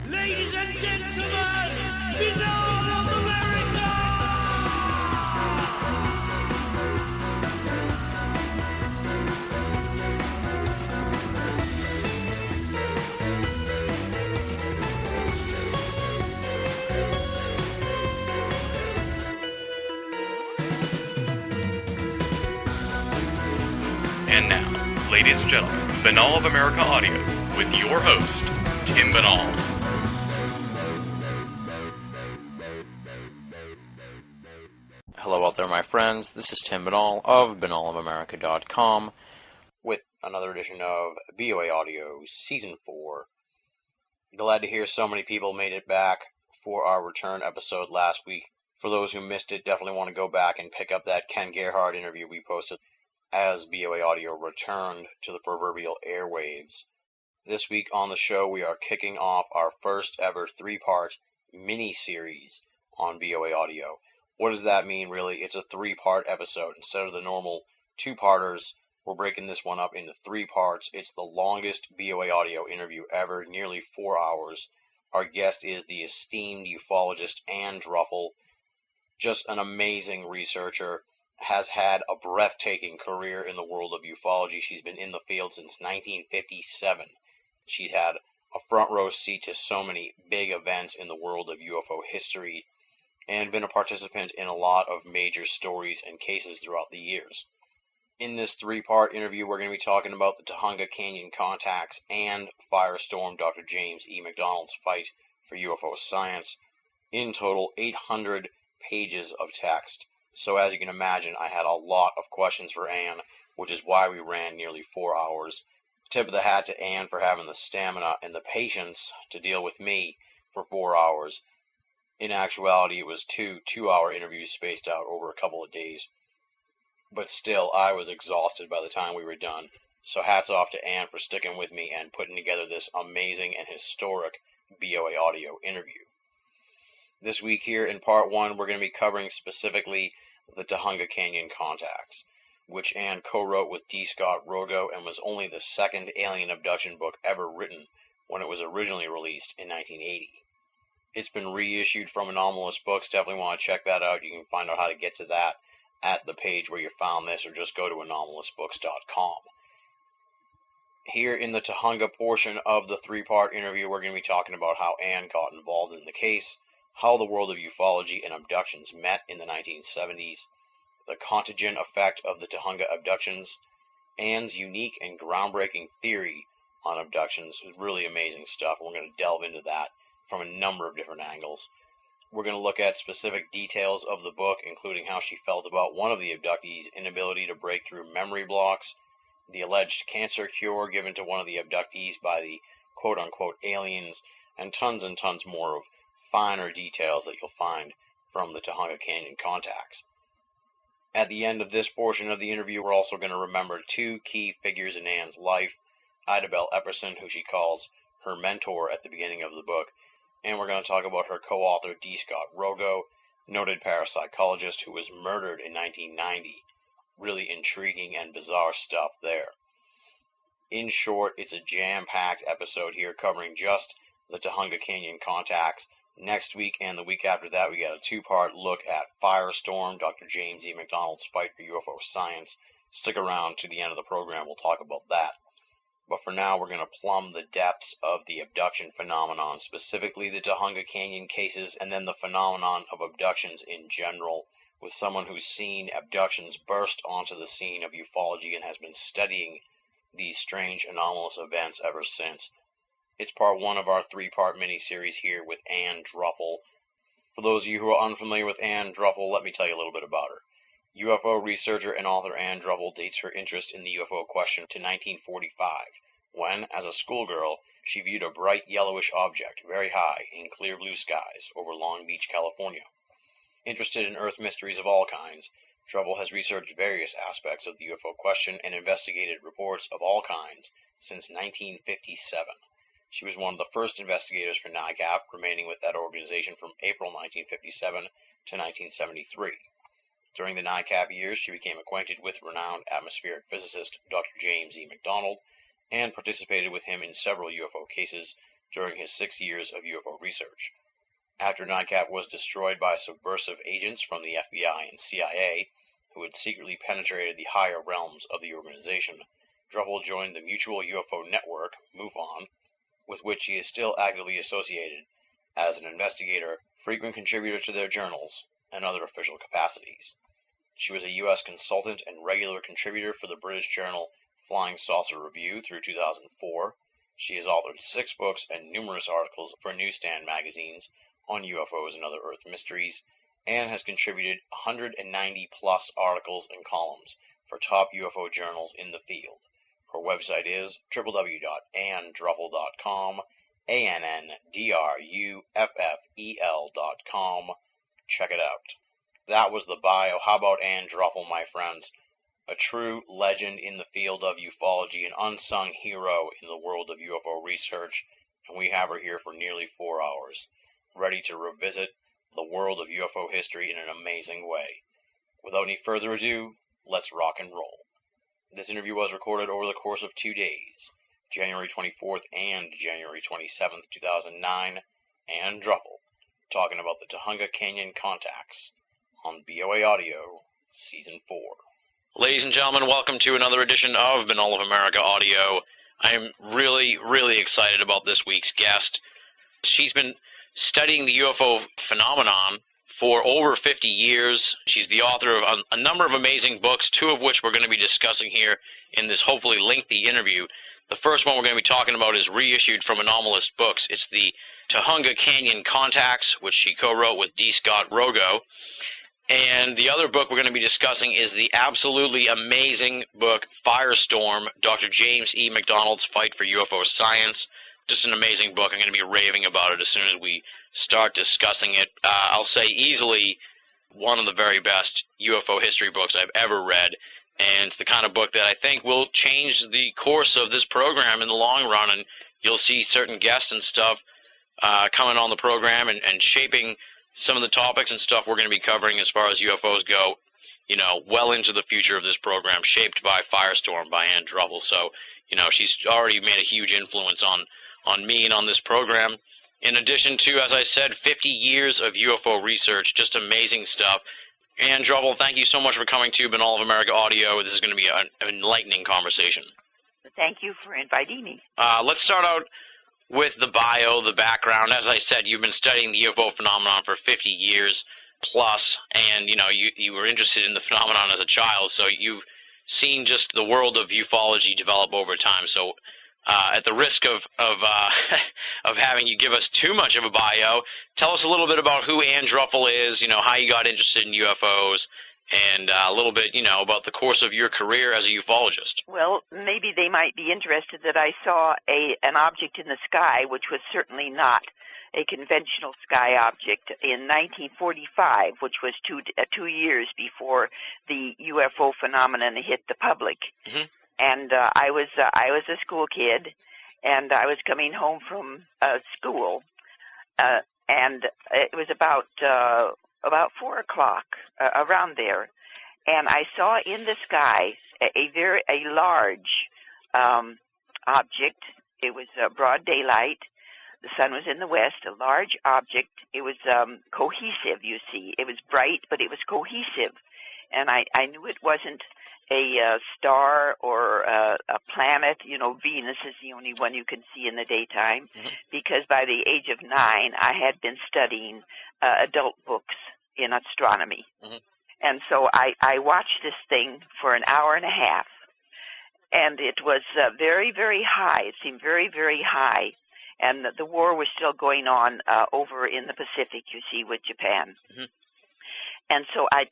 Ladies and gentlemen, Binal of America! And now, ladies and gentlemen, Binal of America Audio with your host, Tim Binal. Hello out there, my friends. This is Tim Binal of BinalofAmerica.com with another edition of BOA Audio Season 4. Glad to hear so many people made it back for our return episode last week. For those who missed it, definitely want to go back and pick up that Ken Gerhard interview we posted as BOA Audio returned to the proverbial airwaves. This week on the show, we are kicking off our first ever 3-part mini-series on BOA Audio. What does that mean, really? It's a 3-part episode. Instead of the normal 2-parters, we're breaking this one up into 3 parts. It's the longest BOA Audio interview ever, nearly 4 hours. Our guest is the esteemed ufologist Ann Druffel, just an amazing researcher, has had a breathtaking career in the world of ufology. She's been in the field since 1957. She's had a front row seat to so many big events in the world of UFO history, and been a participant in a lot of major stories and cases throughout the years. In this 3-part interview, we're going to be talking about the Tujunga Canyon Contacts and Firestorm Dr. James E. McDonald's fight for UFO science. In total, 800 pages of text. So as you can imagine, I had a lot of questions for Ann, which is why we ran nearly 4 hours. Tip of the hat to Ann for having the stamina and the patience to deal with me for 4 hours. In actuality, it was 2 2-hour interviews spaced out over a couple of days. But still, I was exhausted by the time we were done. So hats off to Ann for sticking with me and putting together this amazing and historic BOA Audio interview. This week here in Part 1, we're going to be covering specifically the Tujunga Canyon Contacts, which Ann co-wrote with D. Scott Rogo and was only the second alien abduction book ever written when it was originally released in 1980. It's been reissued from Anomalous Books. Definitely want to check that out. You can find out how to get to that at the page where you found this, or just go to anomalousbooks.com. Here in the Tujunga portion of the 3-part interview, we're going to be talking about how Ann got involved in the case, how the world of ufology and abductions met in the 1970s, the contagion effect of the Tujunga abductions, Ann's unique and groundbreaking theory on abductions. It was really amazing stuff. We're going to delve into that from a number of different angles. We're going to look at specific details of the book, including how she felt about one of the abductees' inability to break through memory blocks, the alleged cancer cure given to one of the abductees by the quote-unquote aliens, and tons more of finer details that you'll find from the Tujunga Canyon Contacts. At the end of this portion of the interview, we're also going to remember 2 key figures in Ann's life, Ida Bell Epperson, who she calls her mentor at the beginning of the book, and we're going to talk about her co-author D. Scott Rogo, noted parapsychologist who was murdered in 1990. Really intriguing and bizarre stuff there. In short, it's a jam-packed episode here covering just the Tujunga Canyon Contacts. Next week and the week after that, we got a 2-part look at Firestorm, Dr. James E. McDonald's fight for UFO science. Stick around to the end of the program, we'll talk about that. But for now, we're going to plumb the depths of the abduction phenomenon, specifically the Tujunga Canyon cases, and then the phenomenon of abductions in general, with someone who's seen abductions burst onto the scene of ufology and has been studying these strange anomalous events ever since. It's part 1 of our 3-part mini-series here with Ann Druffel. For those of you who are unfamiliar with Ann Druffel, let me tell you a little bit about her. UFO researcher and author Ann Druffel dates her interest in the UFO question to 1945, when, as a schoolgirl, she viewed a bright yellowish object very high in clear blue skies over Long Beach, California. Interested in Earth mysteries of all kinds, Druffel has researched various aspects of the UFO question and investigated reports of all kinds since 1957. She was one of the first investigators for NICAP, remaining with that organization from April 1957 to 1973. During the NICAP years, she became acquainted with renowned atmospheric physicist Dr. James E. McDonald and participated with him in several UFO cases, during his 6 years of UFO research. After NICAP was destroyed by subversive agents from the FBI and CIA, who had secretly penetrated the higher realms of the organization, Druffel joined the Mutual UFO Network, MUFON, with which he is still actively associated as an investigator, frequent contributor to their journals, and other official capacities. She was a U.S. consultant and regular contributor for the British journal Flying Saucer Review through 2004. She has authored 6 books and numerous articles for newsstand magazines on UFOs and other Earth mysteries, and has contributed 190-plus articles and columns for top UFO journals in the field. Her website is www.anndruffel.com, ANNDRUFFEL.com. Check it out. That was the bio. How about Ann Druffel, my friends? A true legend in the field of ufology, an unsung hero in the world of UFO research, and we have her here for nearly 4 hours, ready to revisit the world of UFO history in an amazing way. Without any further ado, let's rock and roll. This interview was recorded over the course of 2 days, January 24th and January 27th, 2009, Ann Druffel, talking about the Tujunga Canyon Contacts on BOA Audio, Season 4. Ladies and gentlemen, welcome to another edition of Banal of America Audio. I'm really, really excited about this week's guest. She's been studying the UFO phenomenon for over 50 years. She's the author of a number of amazing books, 2 of which we're going to be discussing here in this hopefully lengthy interview. The first one we're going to be talking about is reissued from Anomalist Books. It's the Tujunga Canyon Contacts, which she co-wrote with D. Scott Rogo. And the other book we're going to be discussing is the absolutely amazing book, Firestorm, Dr. James E. McDonald's Fight for UFO Science. Just an amazing book. I'm going to be raving about it as soon as we start discussing it. I'll say easily one of the very best UFO history books I've ever read. And it's the kind of book that I think will change the course of this program in the long run. And you'll see certain guests and stuff coming on the program and shaping some of the topics and stuff we're going to be covering as far as UFOs go, you know, well into the future of this program, shaped by Firestorm by Ann Druffel. So, you know, she's already made a huge influence on me and on this program. In addition to, as I said, 50 years of UFO research, just amazing stuff. Ann Druffel, thank you so much for coming to Banal of America Audio. This is going to be an enlightening conversation. Thank you for inviting me. Let's start out with the bio, the background. As I said, you've been studying the UFO phenomenon for 50 years plus, and you know you were interested in the phenomenon as a child, so you've seen just the world of ufology develop over time. So, at the risk of having you give us too much of a bio, tell us a little bit about who Ann Druffel is. You know, how you got interested in UFOs, and a little bit, you know, about the course of your career as a ufologist. Well, maybe they might be interested that I saw an object in the sky, which was certainly not a conventional sky object, in 1945, which was two years before the UFO phenomenon hit the public. Mm-hmm. And I was a school kid, and I was coming home from school, and it was about 4 o'clock, around there, and I saw in the sky a large object. It was broad daylight. The sun was in the west. A large object. It was cohesive. You see, it was bright, but it was cohesive, and I knew it wasn't a star or a planet. You know, Venus is the only one you can see in the daytime, mm-hmm. because by the age of 9, I had been studying adult books in astronomy. Mm-hmm. And so I watched this thing for an hour and a half, and it was very, very high. It seemed very, very high, and the war was still going on over in the Pacific, you see, with Japan. Mm-hmm. And so I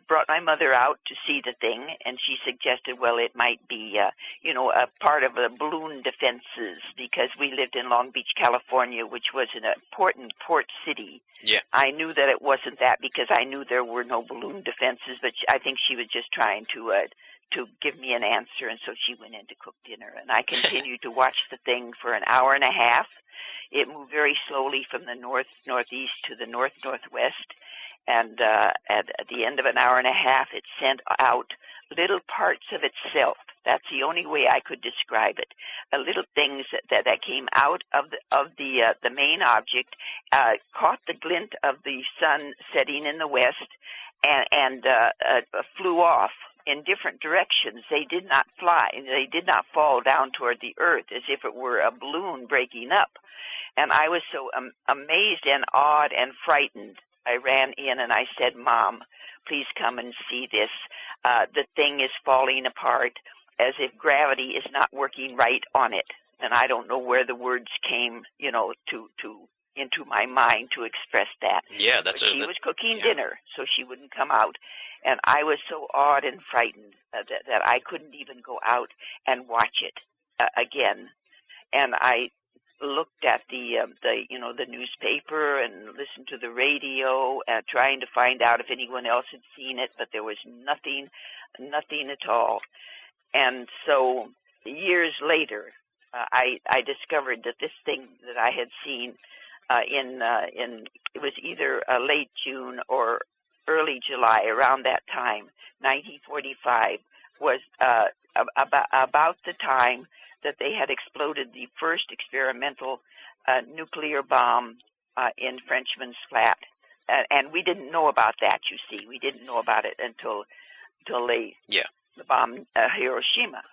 brought my mother out to see the thing, and she suggested, well, it might be, a part of the balloon defenses, because we lived in Long Beach, California, which was an important port city. Yeah. I knew that it wasn't that because I knew there were no balloon defenses, but I think she was just trying to give me an answer, and so she went in to cook dinner, and I continued to watch the thing for an hour and a half. It moved very slowly from the northeast to the northwest. And at the end of an hour and a half, it sent out little parts of itself That's the only way I could describe it. Little things that came out of the main object, caught the glint of the sun setting in the west, and flew off in different directions. They did not fly. They did not fall down toward the earth as if it were a balloon breaking up. And I was so amazed and awed and frightened. I ran in and I said, "Mom, please come and see this. The thing is falling apart as if gravity is not working right on it." And I don't know where the words came, into my mind to express that. Yeah, she was cooking dinner, so she wouldn't come out. And I was so awed and frightened that I couldn't even go out and watch it again. And I looked at the newspaper and listened to the radio, trying to find out if anyone else had seen it, but there was nothing at all. And so years later, I discovered that this thing that I had seen it was either late June or early July, around that time, 1945, was about the time that they had exploded the first experimental nuclear bomb in Frenchman's Flat. And we didn't know about that, you see. We didn't know about it until they bombed Hiroshima.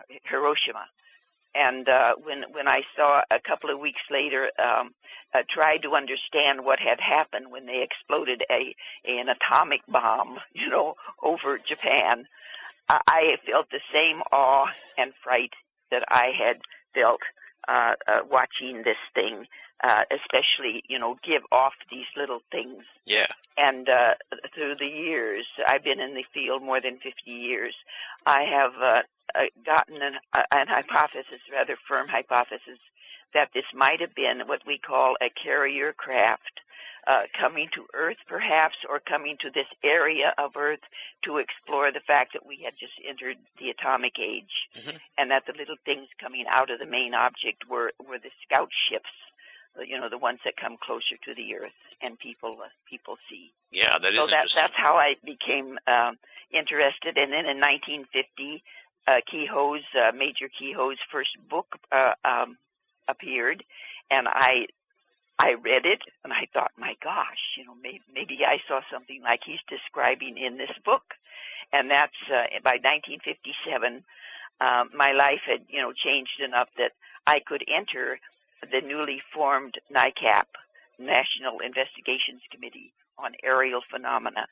And when I saw a couple of weeks later, tried to understand what had happened when they exploded an atomic bomb, over Japan, I felt the same awe and fright that I had felt watching this thing, especially, give off these little things. Yeah. And through the years, I've been in the field more than 50 years, I have gotten an hypothesis, rather firm hypothesis, that this might have been what we call a carrier craft coming to Earth, perhaps, or coming to this area of Earth to explore the fact that we had just entered the atomic age, and that the little things coming out of the main object were the scout ships, the ones that come closer to the Earth and people see. Yeah, that is interesting. That's how I became interested. And then in 1950, Major Kehoe's first book appeared, and I read it, and I thought, my gosh, maybe I saw something like he's describing in this book. And that's by 1957, my life had changed enough that I could enter the newly formed NICAP, National Investigations Committee on Aerial Phenomena,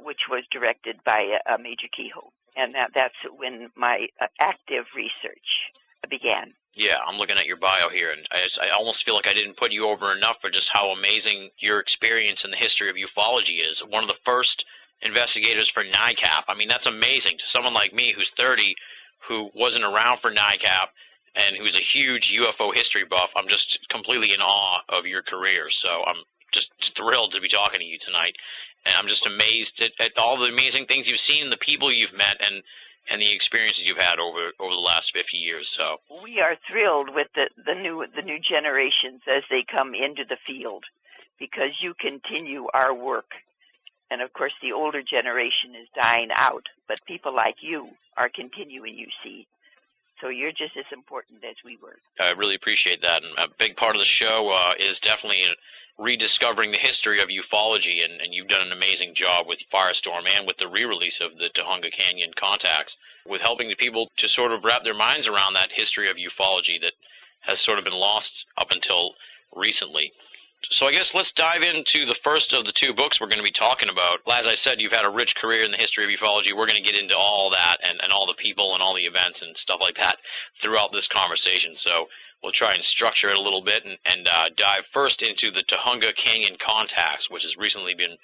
which was directed by Major Kehoe. And that's when my active research began. Yeah, I'm looking at your bio here, and I almost feel like I didn't put you over enough for just how amazing your experience in the history of ufology is. One of the first investigators for NICAP. I mean, that's amazing. To someone like me who's 30, who wasn't around for NICAP, and who's a huge UFO history buff, I'm just completely in awe of your career. So I'm just thrilled to be talking to you tonight. And I'm just amazed at all the amazing things you've seen, the people you've met, and the experiences you've had over the last 50 years. So we are thrilled with the new generations as they come into the field, because you continue our work. And of course, the older generation is dying out, but people like you are continuing, you see. So you're just as important as we were. I really appreciate that. And a big part of the show is definitely rediscovering the history of ufology, and you've done an amazing job with Firestorm and with the re-release of the Tujunga Canyon Contacts, with helping the people to sort of wrap their minds around that history of ufology that has sort of been lost up until recently. So I guess let's dive into the first of the two books we're going to be talking about. As I said, you've had a rich career in the history of ufology. We're going to get into all that and all the people and all the events and stuff like that throughout this conversation. So we'll try and structure it a little bit and dive first into the Tujunga Canyon Contacts, which has recently been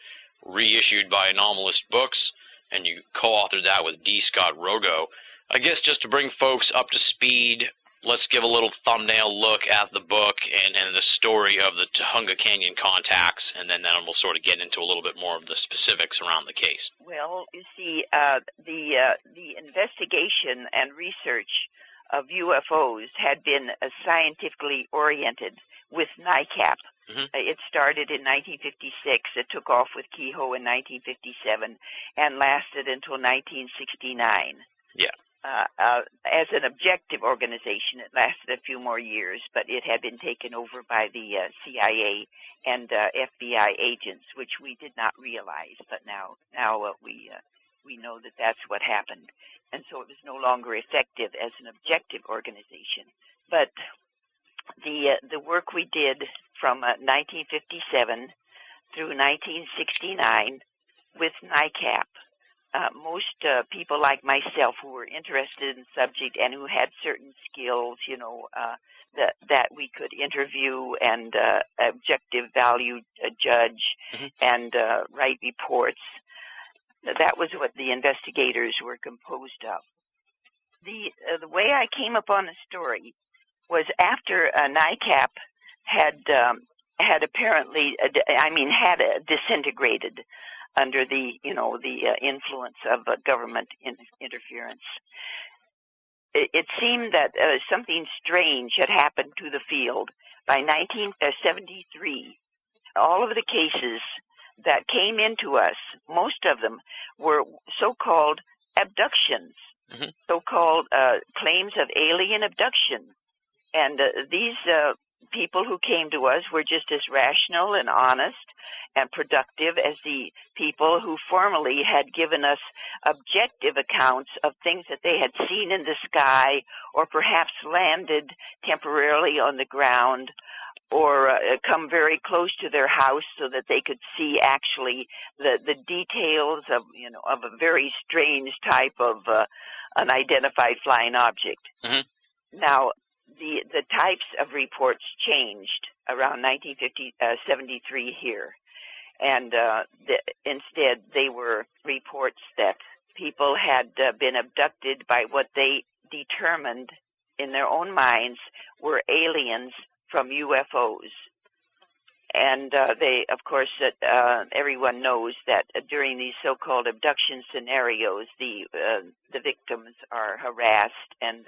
reissued by Anomalist Books, and you co-authored that with D. Scott Rogo. I guess just to bring folks up to speed, let's give a little thumbnail look at the book and the story of the Tujunga Canyon Contacts, and then we'll sort of get into a little bit more of the specifics around the case. Well, you see, the investigation and research of UFOs had been scientifically oriented with NICAP. It started in 1956. It took off with Kehoe in 1957 and lasted until 1969. Yeah. as an objective organization. It lasted a few more years, but it had been taken over by the CIA and FBI agents, which we did not realize. But now we know that that's what happened, and so it was no longer effective as an objective organization. But the work we did from 1957 through 1969 with NICAP. Most people like myself who were interested in the subject and who had certain skills, that we could interview and objective value judge and write reports. That was what the investigators were composed of. The way I came upon the story was after NICAP had apparently, had disintegrated under the influence of government interference. It seemed that something strange had happened to the field. By 1973, all of the cases that came into us, most of them were so-called abductions, so-called claims of alien abduction. And these people who came to us were just as rational and honest and productive as the people who formerly had given us objective accounts of things that they had seen in the sky or perhaps landed temporarily on the ground or come very close to their house so that they could see actually the details of a very strange type of unidentified flying object. Now, the types of reports changed around 1973 here, and instead they were reports that people had been abducted by what they determined in their own minds were aliens from UFOs. And they, of course, everyone knows that during these so-called abduction scenarios, the victims are harassed and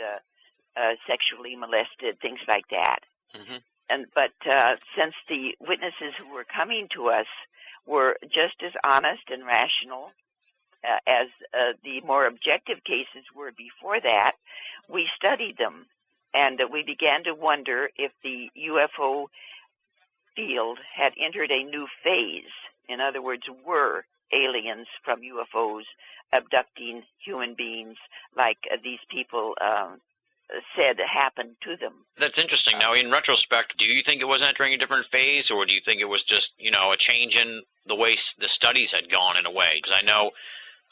sexually molested, things like that. But since the witnesses who were coming to us were just as honest and rational as the more objective cases were before that, we studied them, and we began to wonder if the UFO field had entered a new phase. In other words, were aliens from UFOs abducting human beings like these people said happened to them. That's interesting. Now, in retrospect, do you think it was entering a different phase, or do you think it was just, a change in the way the studies had gone in a way? Because I know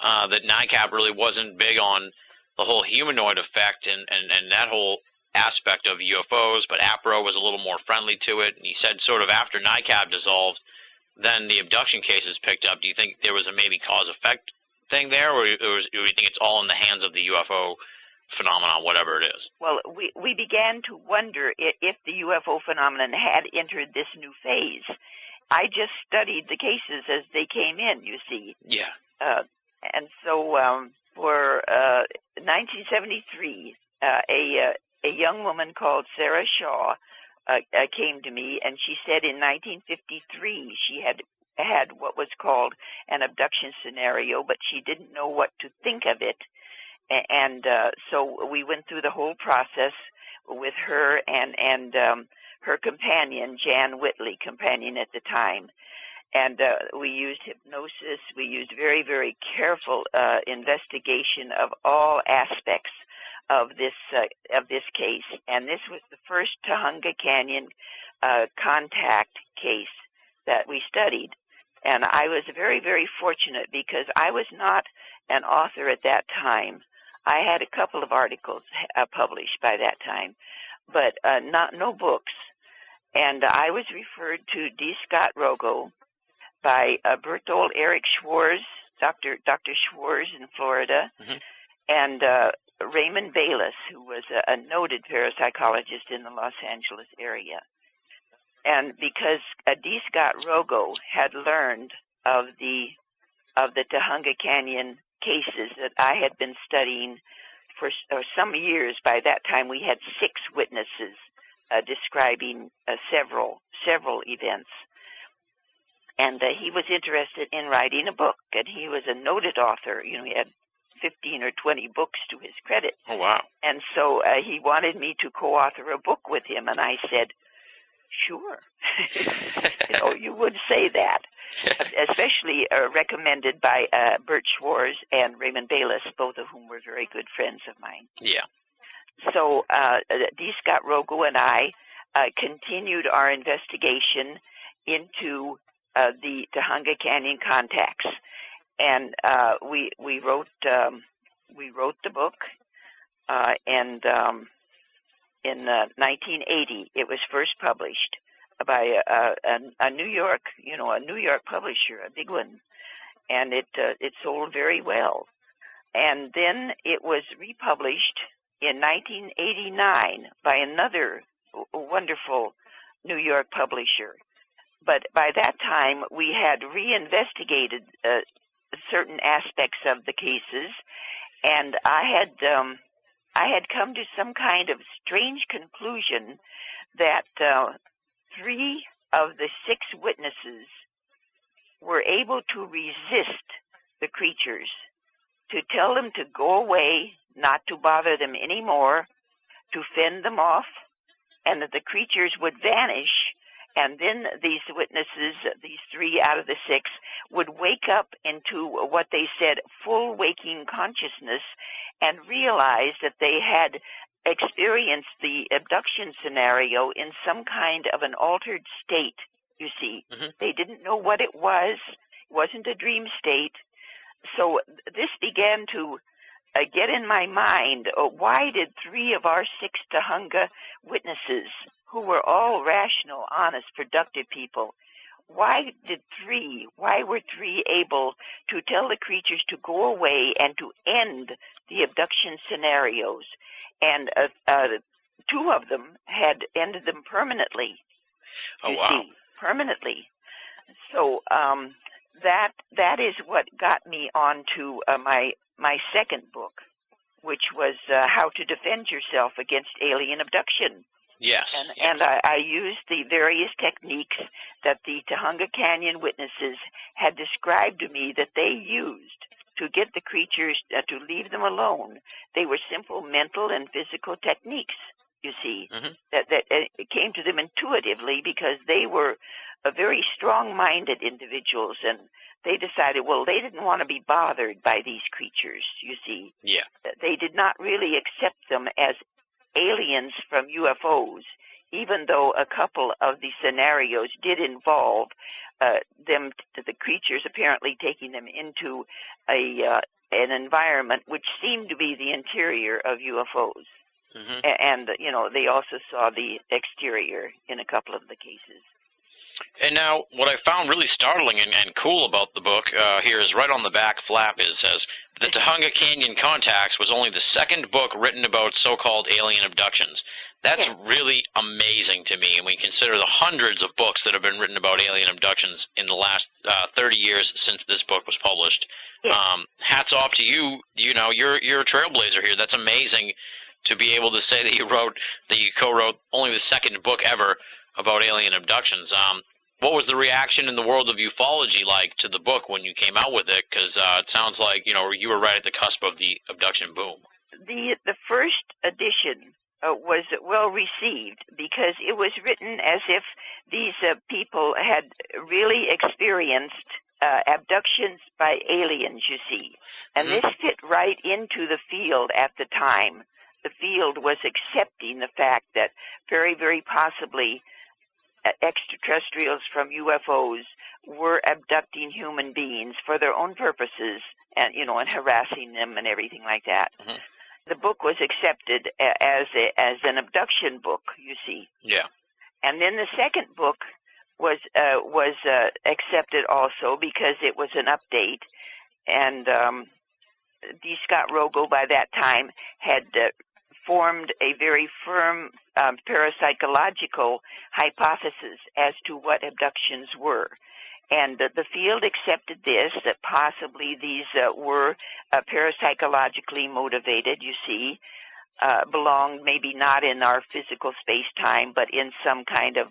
that NICAP really wasn't big on the whole humanoid effect and that whole aspect of UFOs, but APRO was a little more friendly to it. And he said sort of after NICAP dissolved, then the abduction cases picked up. Do you think there was a maybe cause-effect thing there, or do you think it's all in the hands of the UFO phenomenon, whatever it is? Well, we began to wonder if the UFO phenomenon had entered this new phase. I just studied the cases as they came in, you see. Yeah. And so for 1973, a young woman called Sarah Shaw came to me, and she said in 1953 she had what was called an abduction scenario, but she didn't know what to think of it. And so we went through the whole process with her and her companion, Jan Whitley, companion at the time. And we used hypnosis. We used very, very careful investigation of all aspects of this case. And this was the first Tujunga Canyon contact case that we studied. And I was very, very fortunate because I was not an author at that time. I had a couple of articles published by that time, but no books. And I was referred to D. Scott Rogo by Berthold Erich Schwarz, Dr. Schwarz in Florida, and Raymond Bayless, who was a noted parapsychologist in the Los Angeles area. And because D. Scott Rogo had learned of the Tujunga Canyon cases that I had been studying for some years. By that time, we had 6 witnesses describing several events. And he was interested in writing a book, and he was a noted author. He had 15 or 20 books to his credit. Oh, wow. And so he wanted me to co-author a book with him, and I said, sure. You would say that, especially recommended by Bert Schwarz and Raymond Bayless, both of whom were very good friends of mine. Yeah. So D. Scott Rogo and I continued our investigation into the Tujunga Canyon Contacts, and we wrote the book, and in 1980 it was first published by a New York publisher, a big one, and it sold very well. And then it was republished in 1989 by another wonderful New York publisher. But by that time, we had reinvestigated certain aspects of the cases, and I had come to some kind of strange conclusion that 3 of the 6 witnesses were able to resist the creatures, to tell them to go away, not to bother them anymore, to fend them off, and that the creatures would vanish. And then these witnesses, these 3 out of the 6, would wake up into what they said full waking consciousness and realize that they had experienced the abduction scenario in some kind of an altered state, you see. Mm-hmm. They didn't know what it was. It wasn't a dream state. So this began to get in my mind, why did 3 of our 6 Tujunga witnesses, who were all rational, honest, productive people, why were 3 able to tell the creatures to go away and to end the abduction scenarios? And 2 of them had ended them permanently. Oh, wow. See, permanently. So that is what got me on to my second book, which was How to Defend Yourself Against Alien Abduction. Yes. And I used the various techniques that the Tujunga Canyon witnesses had described to me that they used to get the creatures to leave them alone. They were simple mental and physical techniques, you see, mm-hmm. that came to them intuitively because they were very strong-minded individuals, and they decided, well, they didn't want to be bothered by these creatures, you see. Yeah. They did not really accept them as aliens from UFOs, even though a couple of the scenarios did involve the creatures apparently taking them into an environment which seemed to be the interior of UFOs. Mm-hmm. And, they also saw the exterior in a couple of the cases. And now, what I found really startling and cool about the book here is right on the back flap it says, the Tujunga Canyon Contacts was only the 2nd book written about so-called alien abductions. That's really amazing to me, and we consider the hundreds of books that have been written about alien abductions in the last 30 years since this book was published. Hats off to you. You're a trailblazer here. That's amazing to be able to say that you co-wrote only the 2nd book ever about alien abductions. What was the reaction in the world of ufology like to the book when you came out with it? Because it sounds like you were right at the cusp of the abduction boom. The first edition was well received because it was written as if these people had really experienced abductions by aliens, you see. And this fit right into the field at the time. The field was accepting the fact that very, very possibly extraterrestrials from UFOs were abducting human beings for their own purposes and, and harassing them and everything like that. Mm-hmm. The book was accepted as an abduction book, you see. Yeah. And then the second book was accepted also because it was an update, and D. Scott Rogo by that time had formed a very firm parapsychological hypothesis as to what abductions were. And the field accepted this, that possibly these were parapsychologically motivated, you see, belonged maybe not in our physical space-time, but in some kind of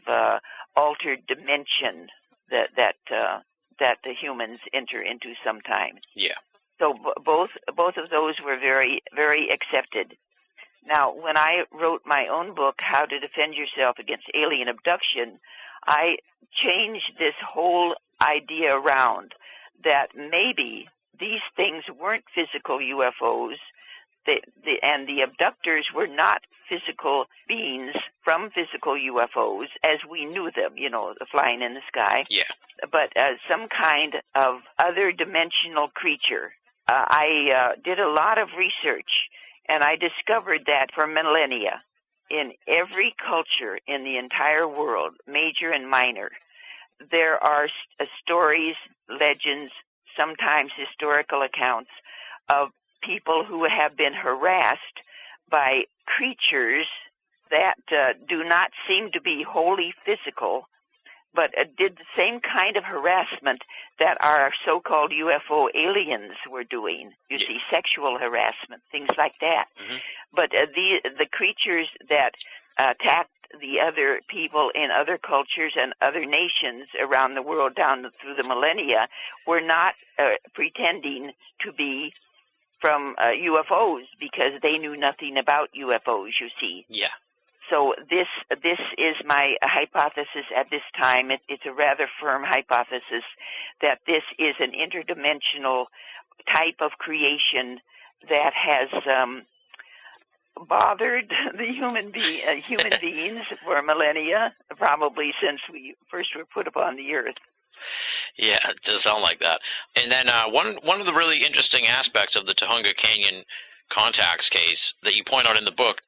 altered dimension that the humans enter into sometimes. Yeah. So both of those were very, very accepted. Now, when I wrote my own book, How to Defend Yourself Against Alien Abduction, I changed this whole idea around that maybe these things weren't physical UFOs, and the abductors were not physical beings from physical UFOs as we knew them, flying in the sky. Yeah. But some kind of other dimensional creature. I did a lot of research, and I discovered that for millennia, in every culture in the entire world, major and minor, there are stories, legends, sometimes historical accounts of people who have been harassed by creatures that do not seem to be wholly physical, but did the same kind of harassment that our so-called UFO aliens were doing. You see, sexual harassment, things like that. Mm-hmm. But the creatures that attacked the other people in other cultures and other nations around the world down through the millennia were not pretending to be from UFOs, because they knew nothing about UFOs, you see. Yeah. So this is my hypothesis at this time. It's a rather firm hypothesis that this is an interdimensional type of creation that has bothered the human beings for millennia, probably since we first were put upon the earth. Yeah, it does sound like that. And then one of the really interesting aspects of the Tujunga Canyon Contacts case that you point out in the book,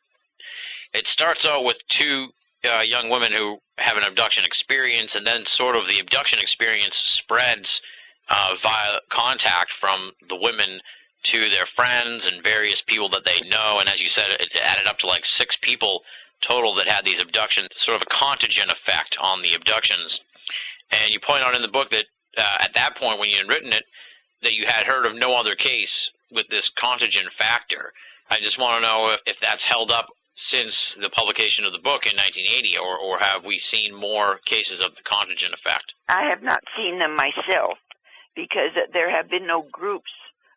it starts out with two young women who have an abduction experience, and then sort of the abduction experience spreads via contact from the women to their friends and various people that they know. And as you said, it added up to like 6 people total that had these abductions, sort of a contagion effect on the abductions. And you point out in the book that at that point, when you had written it, that you had heard of no other case with this contagion factor. I just want to know if that's held up since the publication of the book in 1980, or have we seen more cases of the contagion effect? I have not seen them myself, because there have been no groups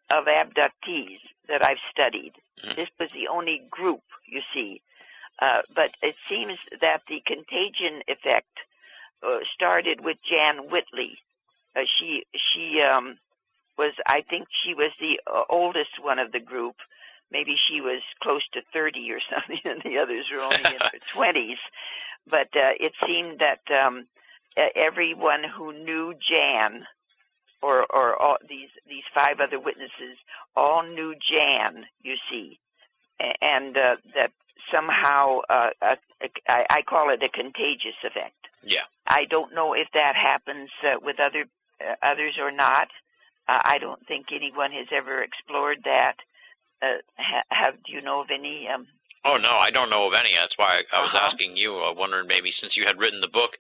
of abductees that I've studied. Mm-hmm. This was the only group, you see. But it seems that the contagion effect started with Jan Whitley. She was, I think she was the oldest one of the group. Maybe she was close to 30 or something, and the others were only in their 20s. But it seemed that everyone who knew Jan, or all these 5 other witnesses, all knew Jan, you see, and that somehow I call it a contagious effect. Yeah. I don't know if that happens with others or not. I don't think anyone has ever explored that. Do you know of any? Oh, no, I don't know of any. That's why I was asking you. Wondering maybe since you had written the book,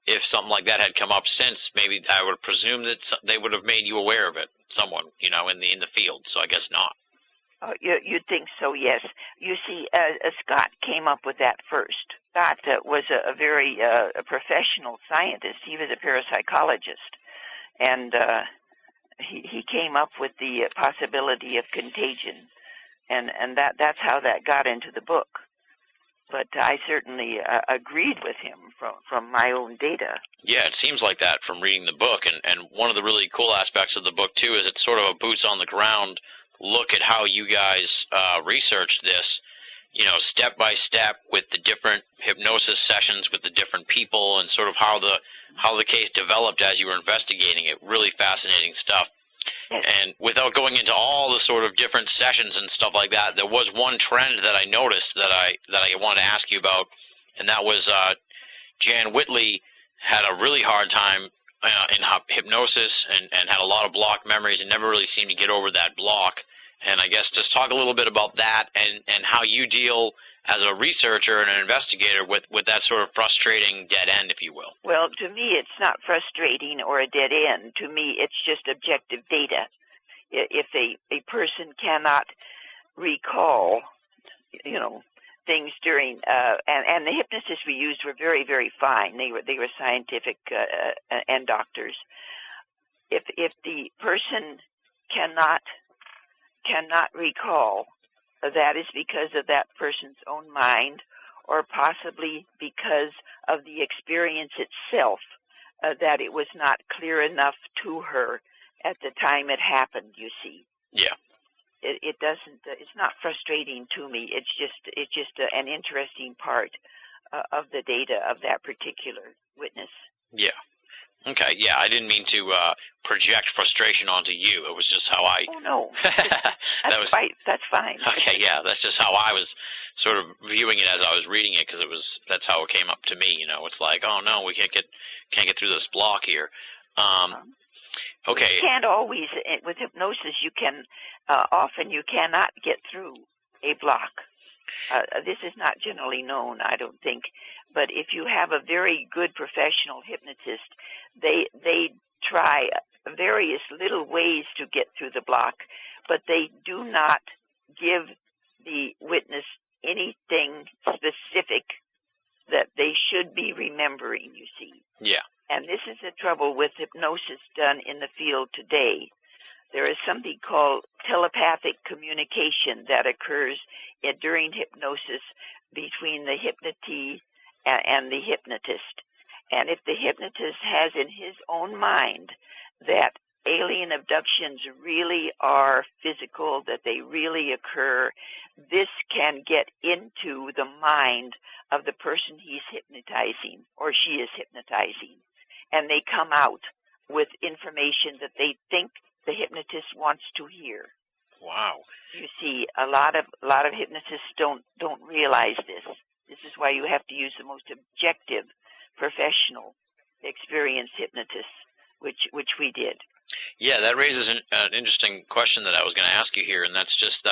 if something like that had come up since, maybe I would presume that they would have made you aware of it, someone, in the field. So I guess not. You'd think so, yes. You see, Scott came up with that first. Scott was a very professional scientist. He was a parapsychologist, and he came up with the possibility of contagion, and that's how that got into the book. But I certainly agreed with him from my own data. Yeah, it seems like that from reading the book, and one of the really cool aspects of the book, too, is it's sort of a boots-on-the-ground look at how you guys researched this, step by step with the different hypnosis sessions with the different people, and sort of how the case developed as you were investigating it. Really fascinating stuff. And without going into all the sort of different sessions and stuff like that, there was one trend that I noticed that I wanted to ask you about, and that was Jan Whitley had a really hard time in hypnosis and had a lot of blocked memories and never really seemed to get over that block. And I guess just talk a little bit about that and how you deal as a researcher and an investigator with that sort of frustrating dead end, if you will. Well, to me, it's not frustrating or a dead end. To me, it's just objective data. If a person cannot recall, things during, and the hypnotists we used were very, very fine. They were scientific and doctors. If the person cannot cannot recall, that is because of that person's own mind, or possibly because of the experience itself, that it was not clear enough to her at the time it happened, you see. Yeah. It doesn't, it's not frustrating to me. It's just an interesting part of the data of that particular witness. Yeah. Okay, yeah, I didn't mean to project frustration onto you. It was just how I... Oh, no. That's fine. Okay, yeah, that's just how I was sort of viewing it as I was reading it, because that's how it came up to me, you know. It's like, oh, no, we can't get through this block here. Okay. You can't always, with hypnosis, you can, often you cannot get through a block. This is not generally known, I don't think, but if you have a very good professional hypnotist, they try various little ways to get through the block, but they do not give the witness anything specific that they should be remembering, you see. Yeah. And this is the trouble with hypnosis done in the field today. There is something called telepathic communication that occurs during hypnosis between the hypnotee and the hypnotist. And if the hypnotist has in his own mind that alien abductions really are physical, that they really occur, this can get into the mind of the person he's hypnotizing or she is hypnotizing. And they come out with information that they think the hypnotist wants to hear. Wow. You see, a lot of hypnotists don't realize this. This is why you have to use the most objective, professional, experienced hypnotists, which we did. Yeah, that raises an interesting question that I was going to ask you here, and that's just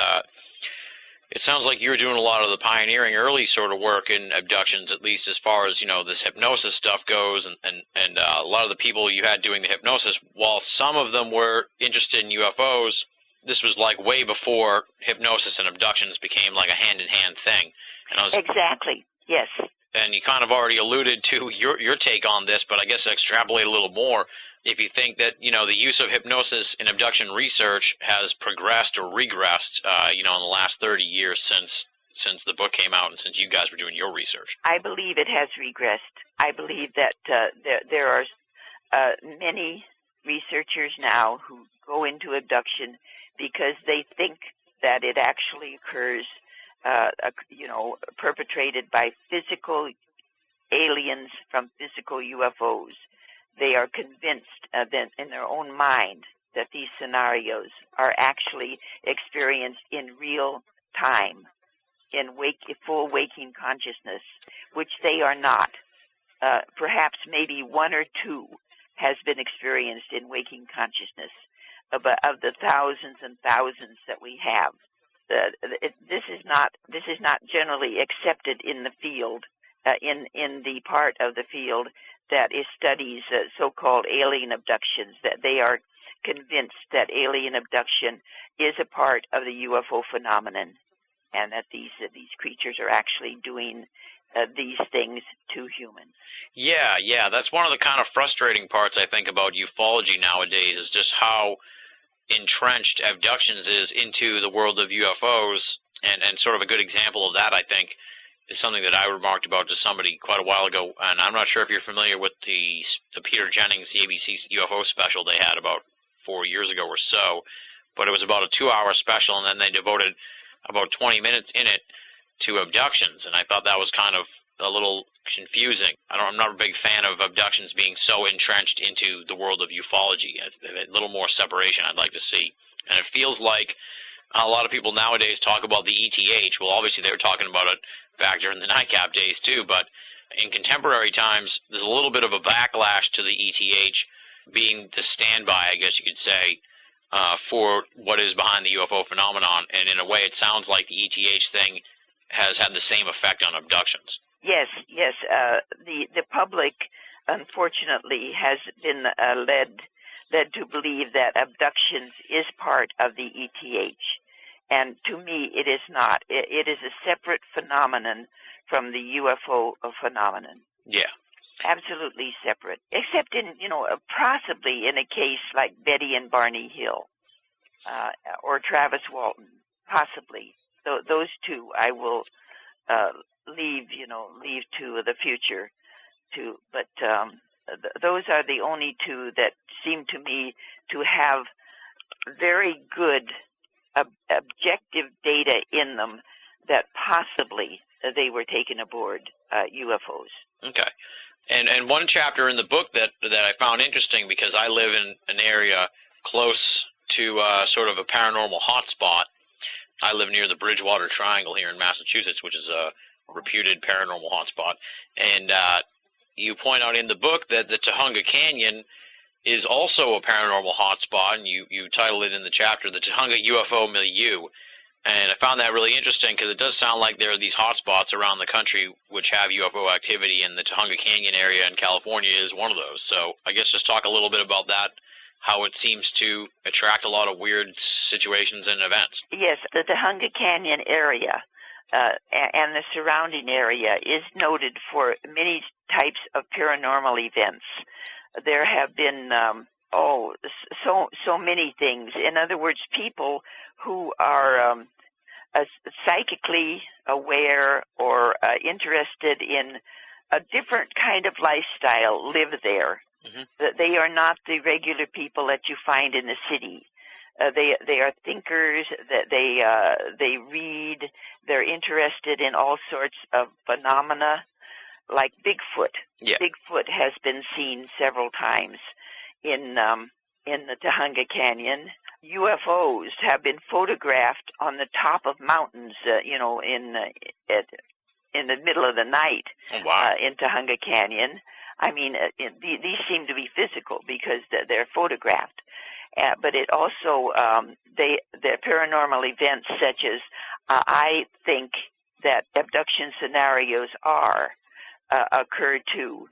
it sounds like you were doing a lot of the pioneering early sort of work in abductions, at least as far as, you know, this hypnosis stuff goes, and a lot of the people you had doing the hypnosis, while some of them were interested in UFOs, this was like way before hypnosis and abductions became like a hand-in-hand thing. And Exactly, yes. And you kind of already alluded to your take on this, but I guess extrapolate a little more. If you think that, you know, the use of hypnosis in abduction research has progressed or regressed, you know, in the last 30 years since the book came out and since you guys were doing your research. I believe it has regressed. I believe that there are many researchers now who go into abduction because they think that it actually occurs, you know, perpetrated by physical aliens from physical UFOs. They are convinced that in their own mind that these scenarios are actually experienced in real time, in full waking consciousness, which they are not. Perhaps maybe one or two has been experienced in waking consciousness, but of the thousands and thousands that we have. This is not generally accepted in the field, in the part of the field that is studies so-called alien abductions, that they are convinced that alien abduction is a part of the UFO phenomenon, and that these creatures are actually doing these things to humans. Yeah, that's one of the kind of frustrating parts I think about ufology nowadays, is just how entrenched abductions is into the world of UFOs, and sort of a good example of that, I think, is something that I remarked about to somebody quite a while ago, and I'm not sure if you're familiar with the Peter Jennings, the ABC UFO special they had about 4 years ago or so, but it was about a 2-hour special, and then they devoted about 20 minutes in it to abductions, and I thought that was kind of a little confusing. I'm not a big fan of abductions being so entrenched into the world of ufology. A little more separation I'd like to see, and it feels like a lot of people nowadays talk about the ETH. Well, obviously they were talking about it back during the NICAP days too, but in contemporary times, there's a little bit of a backlash to the ETH being the standby, I guess you could say, for what is behind the UFO phenomenon, and in a way it sounds like the ETH thing has had the same effect on abductions. Yes. The public, unfortunately, has been led to believe that abductions is part of the ETH. And to me, it is not. It is a separate phenomenon from the UFO phenomenon. Yeah. Absolutely separate. Except in, possibly in a case like Betty and Barney Hill. or Travis Walton, possibly. Those two I will leave to the future. But those are the only two that seem to me to have very good objective data in them that possibly they were taken aboard UFOs. Okay. And one chapter in the book that I found interesting, because I live in an area close to sort of a paranormal hotspot. I live near the Bridgewater Triangle here in Massachusetts, which is a reputed paranormal hotspot. And you point out in the book that the Tujunga Canyon is also a paranormal hotspot, and you title it in the chapter, The Tujunga UFO Milieu. And I found that really interesting because it does sound like there are these hotspots around the country which have UFO activity, and the Tujunga Canyon area in California is one of those. So I guess just talk a little bit about that, how it seems to attract a lot of weird situations and events. Yes, the Tujunga Canyon area and the surrounding area is noted for many types of paranormal events. There have been so many things. In other words, people who are psychically aware or interested in a different kind of lifestyle live there. Mm-hmm. They are not the regular people that you find in the city. They are thinkers. That they read. They're interested in all sorts of phenomena, like Bigfoot. Yeah. Bigfoot has been seen several times in the Tujunga Canyon. UFOs have been photographed on the top of mountains, in the middle of the night. Oh, wow. In Tujunga Canyon. I mean, these seem to be physical because they're photographed. But it also, the paranormal events such as I think that abduction scenarios occur too.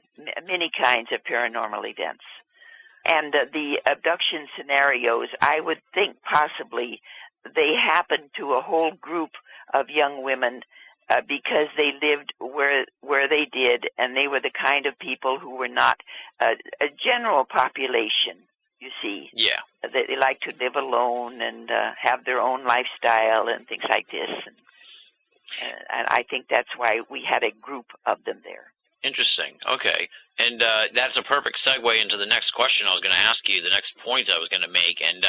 Many kinds of paranormal events. And the abduction scenarios, I would think possibly they happened to a whole group of young women because they lived where they did, and they were the kind of people who were not a general population, you see. Yeah. They like to live alone and have their own lifestyle and things like this. And I think that's why we had a group of them there. Interesting. Okay. And that's a perfect segue into the next question I was going to ask you, the next point I was going to make. And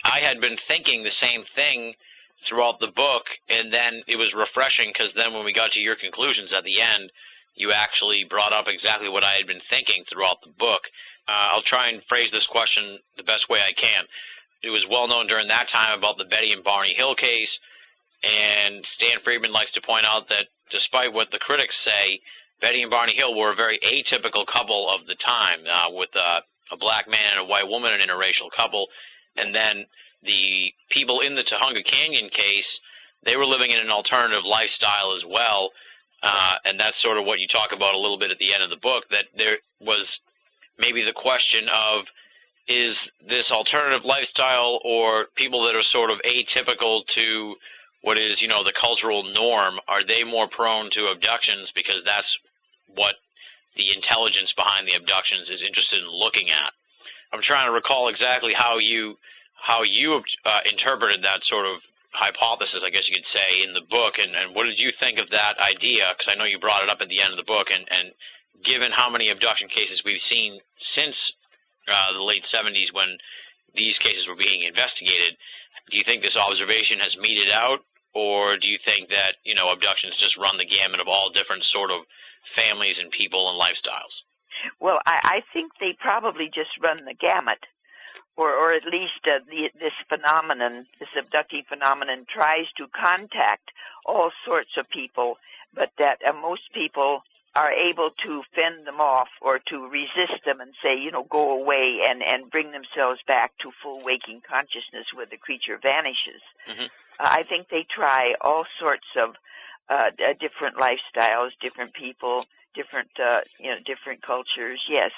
I had been thinking the same thing throughout the book, and then it was refreshing because then when we got to your conclusions at the end, you actually brought up exactly what I had been thinking throughout the book. I'll try and phrase this question the best way I can. It was well known during that time about the Betty and Barney Hill case, and Stan Friedman likes to point out that despite what the critics say, Betty and Barney Hill were a very atypical couple of the time, with a black man and a white woman, an interracial couple. And then the people in the Tujunga Canyon case, they were living in an alternative lifestyle as well. And that's sort of what you talk about a little bit at the end of the book, that there was maybe the question of, is this alternative lifestyle or people that are sort of atypical to what is, the cultural norm, are they more prone to abductions because that's what the intelligence behind the abductions is interested in looking at? I'm trying to recall exactly how you interpreted that sort of hypothesis, I guess you could say, in the book, and what did you think of that idea? Because I know you brought it up at the end of the book, and given how many abduction cases we've seen since the late 70s when these cases were being investigated, do you think this observation has meted out, or do you think that, abductions just run the gamut of all different sort of families and people and lifestyles? Well, I think they probably just run the gamut, or at least this phenomenon, this abducting phenomenon, tries to contact all sorts of people, but that most people are able to fend them off or to resist them and say, go away and bring themselves back to full waking consciousness where the creature vanishes. Mm-hmm. I think they try all sorts of different lifestyles, different people, different cultures. Yes,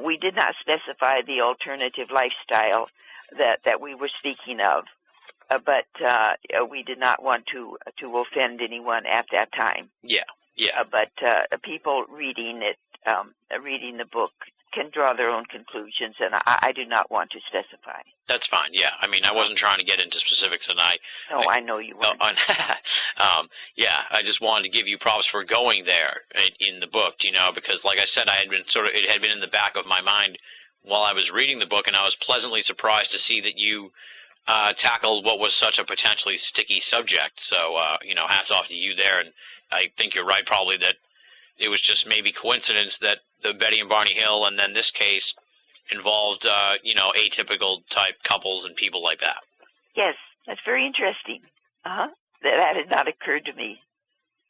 we did not specify the alternative lifestyle that we were speaking of, but we did not want to offend anyone at that time. Yeah. Yeah. But people reading the book can draw their own conclusions, and I do not want to specify. That's fine. Yeah, I mean, I wasn't trying to get into specifics, and I know you weren't. Yeah, I just wanted to give you props for going there in the book, because, like I said, it had been in the back of my mind while I was reading the book, and I was pleasantly surprised to see that you tackled what was such a potentially sticky subject. So, hats off to you there, and I think you're right, probably, that it was just maybe coincidence that the Betty and Barney Hill, and then this case involved, atypical type couples and people like that. Yes, that's very interesting. That had not occurred to me.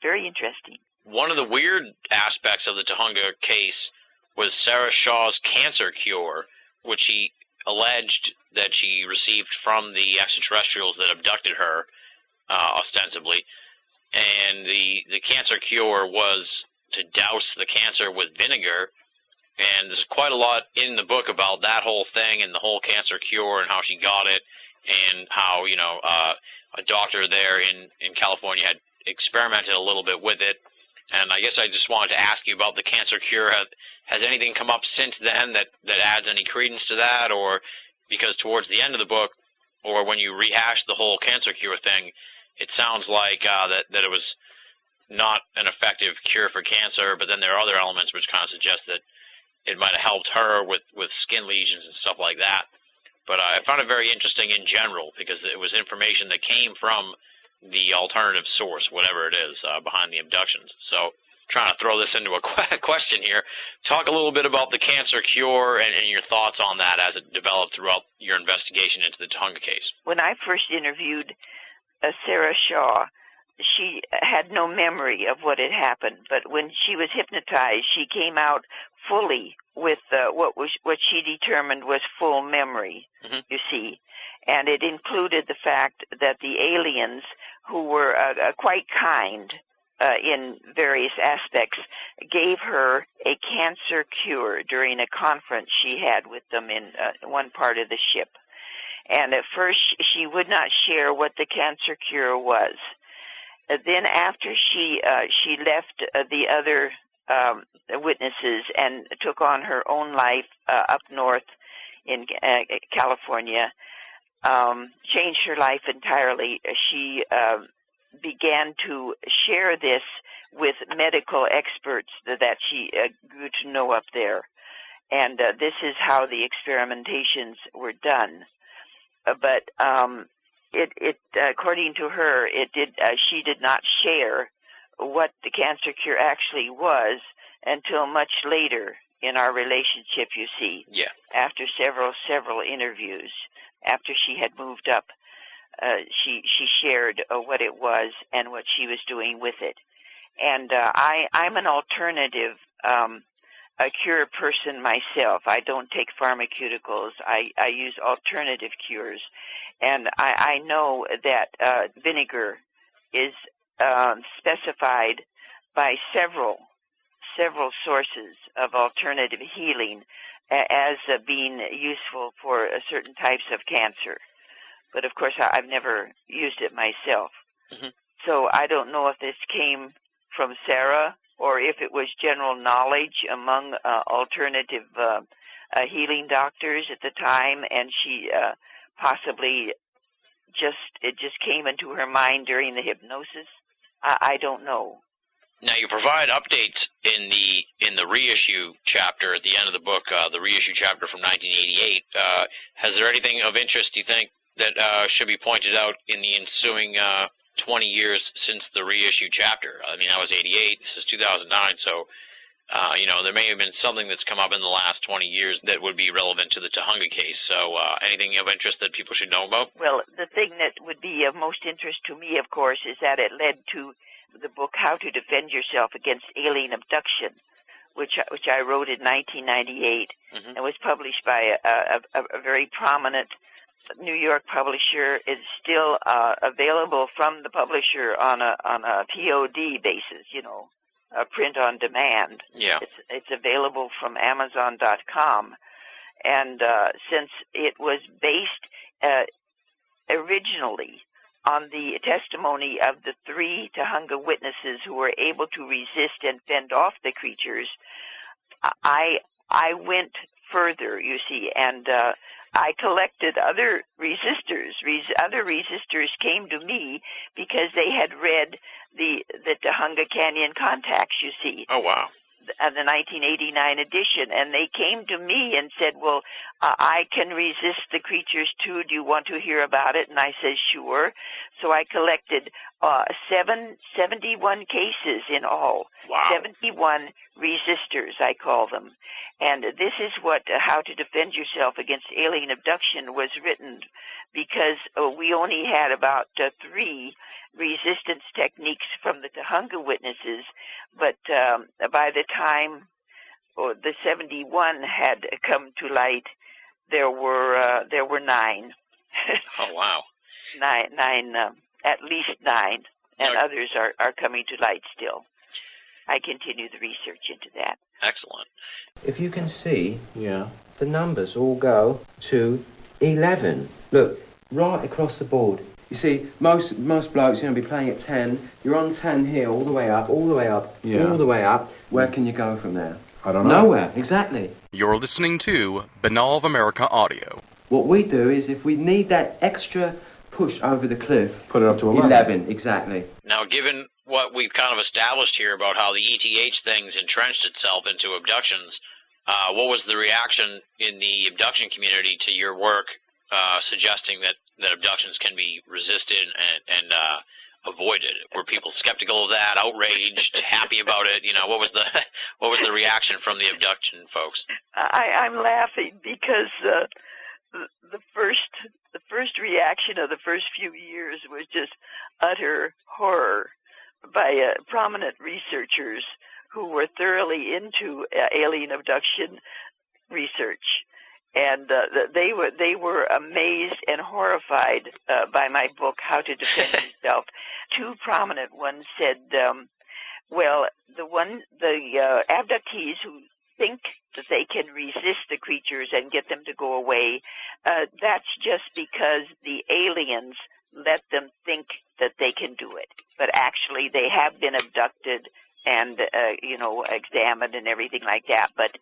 Very interesting. One of the weird aspects of the Tujunga case was Sarah Shaw's cancer cure, which she alleged that she received from the extraterrestrials that abducted her, ostensibly. And the cancer cure was to douse the cancer with vinegar, and there's quite a lot in the book about that whole thing and the whole cancer cure and how she got it, and how, a doctor there in California had experimented a little bit with it. And I guess I just wanted to ask you about the cancer cure. Has anything come up since then that adds any credence to that? Or because towards the end of the book, or when you rehash the whole cancer cure thing, it sounds like that it was not an effective cure for cancer, but then there are other elements which kind of suggest that it might have helped her with skin lesions and stuff like that. But I found it very interesting in general, because it was information that came from the alternative source, whatever it is, behind the abductions. So, trying to throw this into a question here, talk a little bit about the cancer cure and your thoughts on that as it developed throughout your investigation into the Tujunga case. When I first interviewed Sarah Shaw, she had no memory of what had happened, but when she was hypnotized, she came out fully with what she determined was full memory, you see. And it included the fact that the aliens, who were quite kind in various aspects, gave her a cancer cure during a conference she had with them in one part of the ship. And at first, she would not share what the cancer cure was. Then after she left the other witnesses and took on her own life up north in California, changed her life entirely, she began to share this with medical experts that she grew to know up there. And this is how the experimentations were done. But according to her, she did not share what the cancer cure actually was until much later in our relationship, you see. Yeah. After several interviews, after she had moved up, she shared what it was and what she was doing with it. And I'm an alternative a cure person myself. I don't take pharmaceuticals. I use alternative cures. And I know that vinegar is specified by several sources of alternative healing as being useful for certain types of cancer. But, of course, I've never used it myself. Mm-hmm. So I don't know if this came from Sarah or if it was general knowledge among alternative healing doctors at the time, and she possibly it just came into her mind during the hypnosis. I don't know. Now, you provide updates in the reissue chapter at the end of the book, the reissue chapter from 1988. Has there anything of interest, do you think, that should be pointed out in the ensuing 20 years since the reissue chapter? I mean, I was 88, this is 2009, so, there may have been something that's come up in the last 20 years that would be relevant to the Tujunga case. So, anything of interest that people should know about? Well, the thing that would be of most interest to me, of course, is that it led to the book How to Defend Yourself Against Alien Abduction, which I wrote in 1998, mm-hmm. and was published by a very prominent New York publisher. Is still available from the publisher on a POD basis, print on demand. Yeah. It's available from Amazon.com, and since it was based originally on the testimony of the 3 Tujunga witnesses who were able to resist and fend off the creatures, I I went further, you see, and I collected other resistors. Other resistors came to me because they had read the Tujunga Canyon Contacts, you see. Oh, wow. The 1989 edition, and they came to me and said, well, I can resist the creatures too. Do you want to hear about it? And I said, sure. So I collected 71 cases in all. Wow. 71 resistors, I call them. And this is what How to Defend Yourself Against Alien Abduction was written, because we only had about 3 resistance techniques from the Tujunga witnesses, but by the time the 71 had come to light, there were 9. Oh, wow. nine, at least 9, and others are coming to light still. I continue the research into that. Excellent. If you can see, the numbers all go to 11. Look, right across the board. You see, most blokes, be playing at 10. You're on 10 here, all the way up, all the way up, all the way up. Where can you go from there? I don't know. Nowhere, exactly. You're listening to Banal of America Audio. What we do is, if we need that extra push over the cliff, Put it up to 11. 11, exactly. Now, given what we've kind of established here about how the ETH thing's entrenched itself into abductions, what was the reaction in the abduction community to your work suggesting that abductions can be resisted and avoided? Were people skeptical of that, outraged, happy about it? What was the reaction from the abduction folks? I'm laughing because the first reaction of the first few years was just utter horror by prominent researchers who were thoroughly into alien abduction research. And they were amazed and horrified by my book, How to Defend Yourself. 2 prominent ones said, well, the abductees who think that they can resist the creatures and get them to go away, that's just because the aliens let them think that they can do it. But actually, they have been abducted and examined and everything like that. But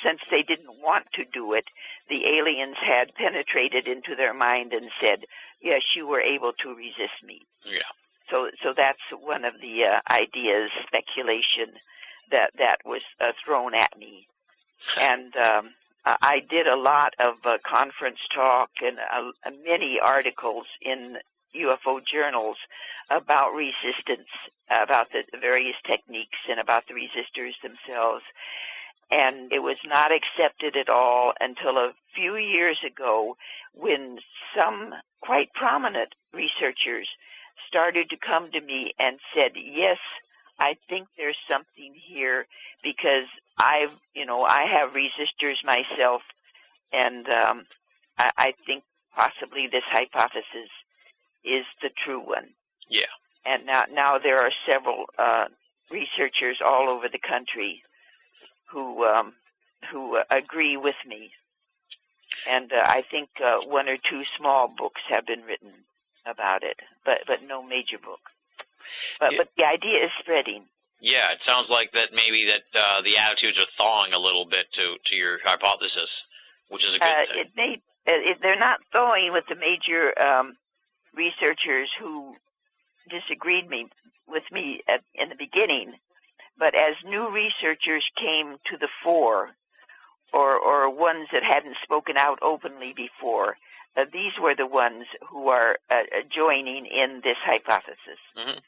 since they didn't want to do it, the aliens had penetrated into their mind and said, yes, you were able to resist me. Yeah. So that's one of the ideas, speculation that was thrown at me. And I did a lot of conference talk and many articles in UFO journals about resistance, about the various techniques and about the resistors themselves. And it was not accepted at all until a few years ago when some quite prominent researchers started to come to me and said, yes, I think there's something here because I have resistors myself, and I think possibly this hypothesis is the true one. Yeah. And now there are several researchers all over the country who agree with me, and I think 1 or 2 small books have been written about it, but no major book. But the idea is spreading. Yeah, it sounds like that maybe that the attitudes are thawing a little bit to your hypothesis, which is a good thing. They're not thawing with the major researchers who disagreed with me in the beginning. But as new researchers came to the fore, or ones that hadn't spoken out openly before, these were the ones who are joining in this hypothesis. Mm-hmm.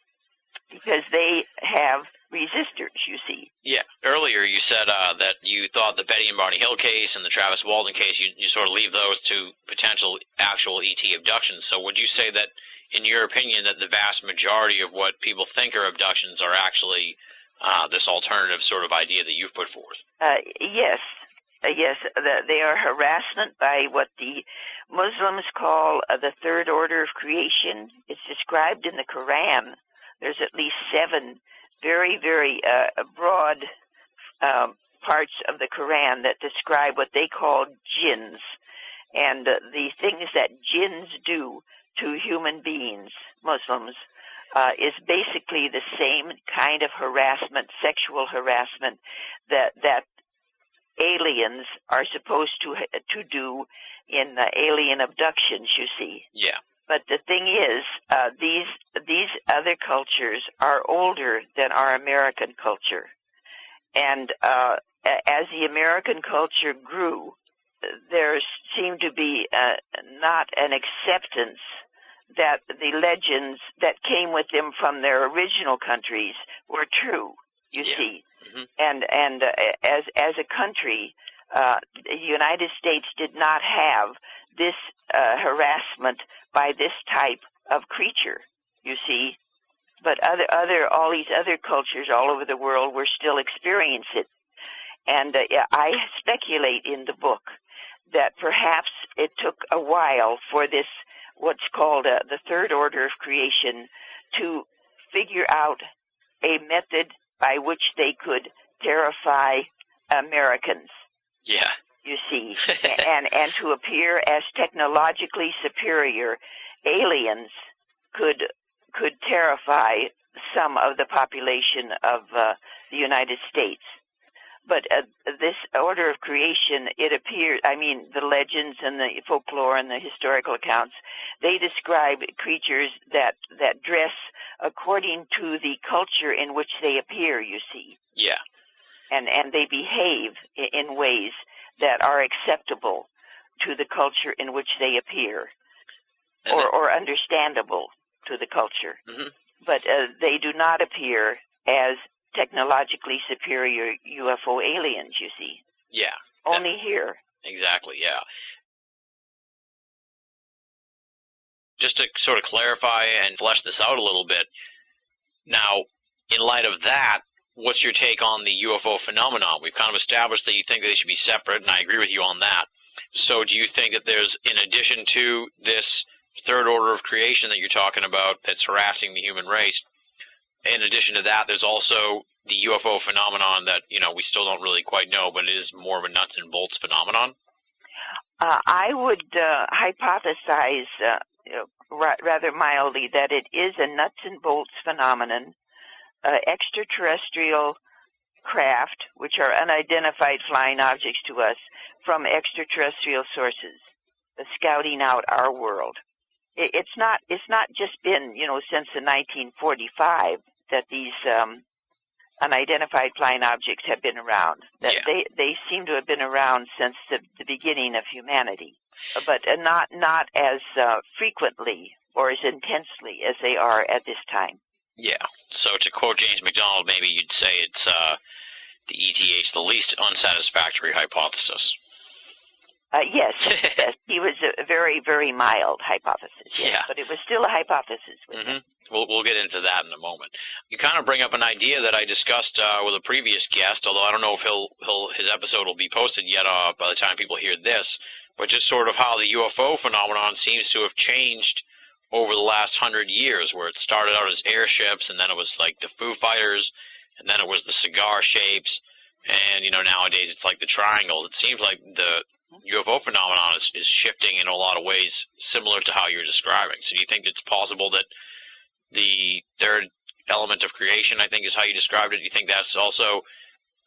Because they have resistors, you see. Yeah. Earlier you said that you thought the Betty and Barney Hill case and the Travis Walton case, you sort of leave those to potential actual ET abductions. So would you say that, in your opinion, that the vast majority of what people think are abductions are actually this alternative sort of idea that you've put forth? Yes. Yes, they are harassment by what the Muslims call the third order of creation. It's described in the Quran. There's at least 7 very, very broad parts of the Quran that describe what they call jinns, and the things that jinns do to human beings, Muslims, is basically the same kind of harassment, sexual harassment that aliens are supposed to do in alien abductions, you see. Yeah. But the thing is, these other cultures are older than our American culture. And as the American culture grew, there seemed to be not an acceptance that the legends that came with them from their original countries were true, you see. Mm-hmm. And as a country, the United States did not have this harassment by this type of creature, you see. But all these other cultures all over the world were still experiencing it. And I speculate in the book that perhaps it took a while for this, what's called the third order of creation, to figure out a method by which they could terrify Americans. Yeah. You see, and to appear as technologically superior, aliens could terrify some of the population of the United States. But this order of creation, it appears, the legends and the folklore and the historical accounts, they describe creatures that dress according to the culture in which they appear, you see. Yeah. And they behave in ways that are acceptable to the culture in which they appear, or understandable to the culture. Mm-hmm. But they do not appear as technologically superior UFO aliens, you see. Yeah. Only here. Exactly, yeah. Just to sort of clarify and flesh this out a little bit, now, in light of that, what's your take on the UFO phenomenon? We've kind of established that you think they should be separate, and I agree with you on that. So do you think that there's, in addition to this third order of creation that you're talking about that's harassing the human race, in addition to that, there's also the UFO phenomenon that, we still don't really quite know, but it is more of a nuts and bolts phenomenon? I would hypothesize rather mildly that it is a nuts and bolts phenomenon, extraterrestrial craft, which are unidentified flying objects to us, from extraterrestrial sources, scouting out our world. It's not just been, since the 1945 that these unidentified flying objects have been around. That they seem to have been around since the beginning of humanity, but not as frequently or as intensely as they are at this time. Yeah. So to quote James McDonald, maybe you'd say it's the ETH, the least unsatisfactory hypothesis. Yes, he was a very, very mild hypothesis. Yes, but it was still a hypothesis. Mm-hmm. We'll get into that in a moment. You kind of bring up an idea that I discussed with a previous guest, although I don't know if his episode will be posted yet by the time people hear this, but just sort of how the UFO phenomenon seems to have changed over the last 100 years, where it started out as airships, and then it was like the Foo Fighters, and then it was the cigar shapes, and, nowadays it's like the triangles. It seems like the UFO phenomenon is shifting in a lot of ways similar to how you're describing. So do you think it's possible that the third element of creation, I think is how you described it, do you think that's also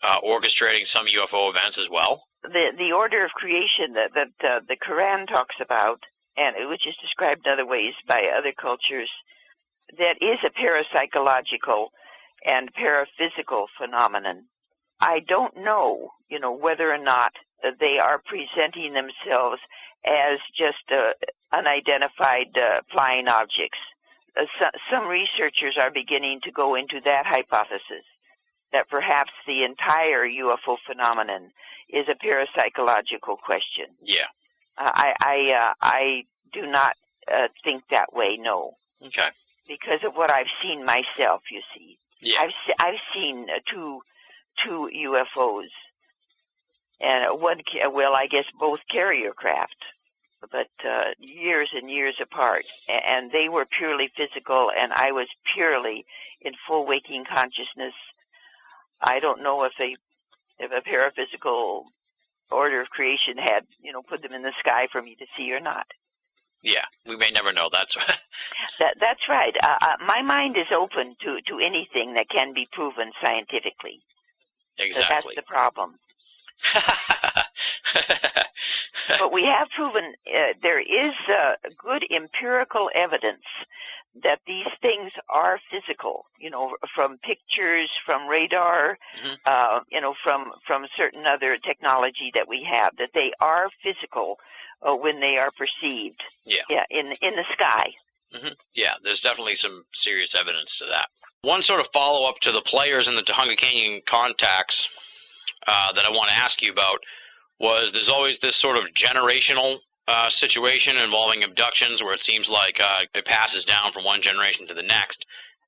orchestrating some UFO events as well? The order of creation that the Quran talks about, and which is described in other ways by other cultures, that is a parapsychological and paraphysical phenomenon. I don't know, whether or not they are presenting themselves as just unidentified flying objects. Some researchers are beginning to go into that hypothesis, that perhaps the entire UFO phenomenon is a parapsychological question. Yeah. I do not think that way, no. Okay. Because of what I've seen myself, you see. Yeah. I've seen two UFOs, and I guess both carrier craft, but years and years apart, and they were purely physical, and I was purely in full waking consciousness. I don't know if a paraphysical order of creation had, put them in the sky for me to see or not. Yeah, we may never know. That's right. That's right. My mind is open to anything that can be proven scientifically. Exactly. So that's the problem. But we have proven there is good empirical evidence that these things are physical, from pictures, from radar, from certain other technology that we have, that they are physical when they are perceived. Yeah. In the sky. Mm-hmm. Yeah, there's definitely some serious evidence to that. One sort of follow-up to the players in the Tujunga Canyon Contacts that I want to ask you about was there's always this sort of generational situation involving abductions where it seems like it passes down from one generation to the next.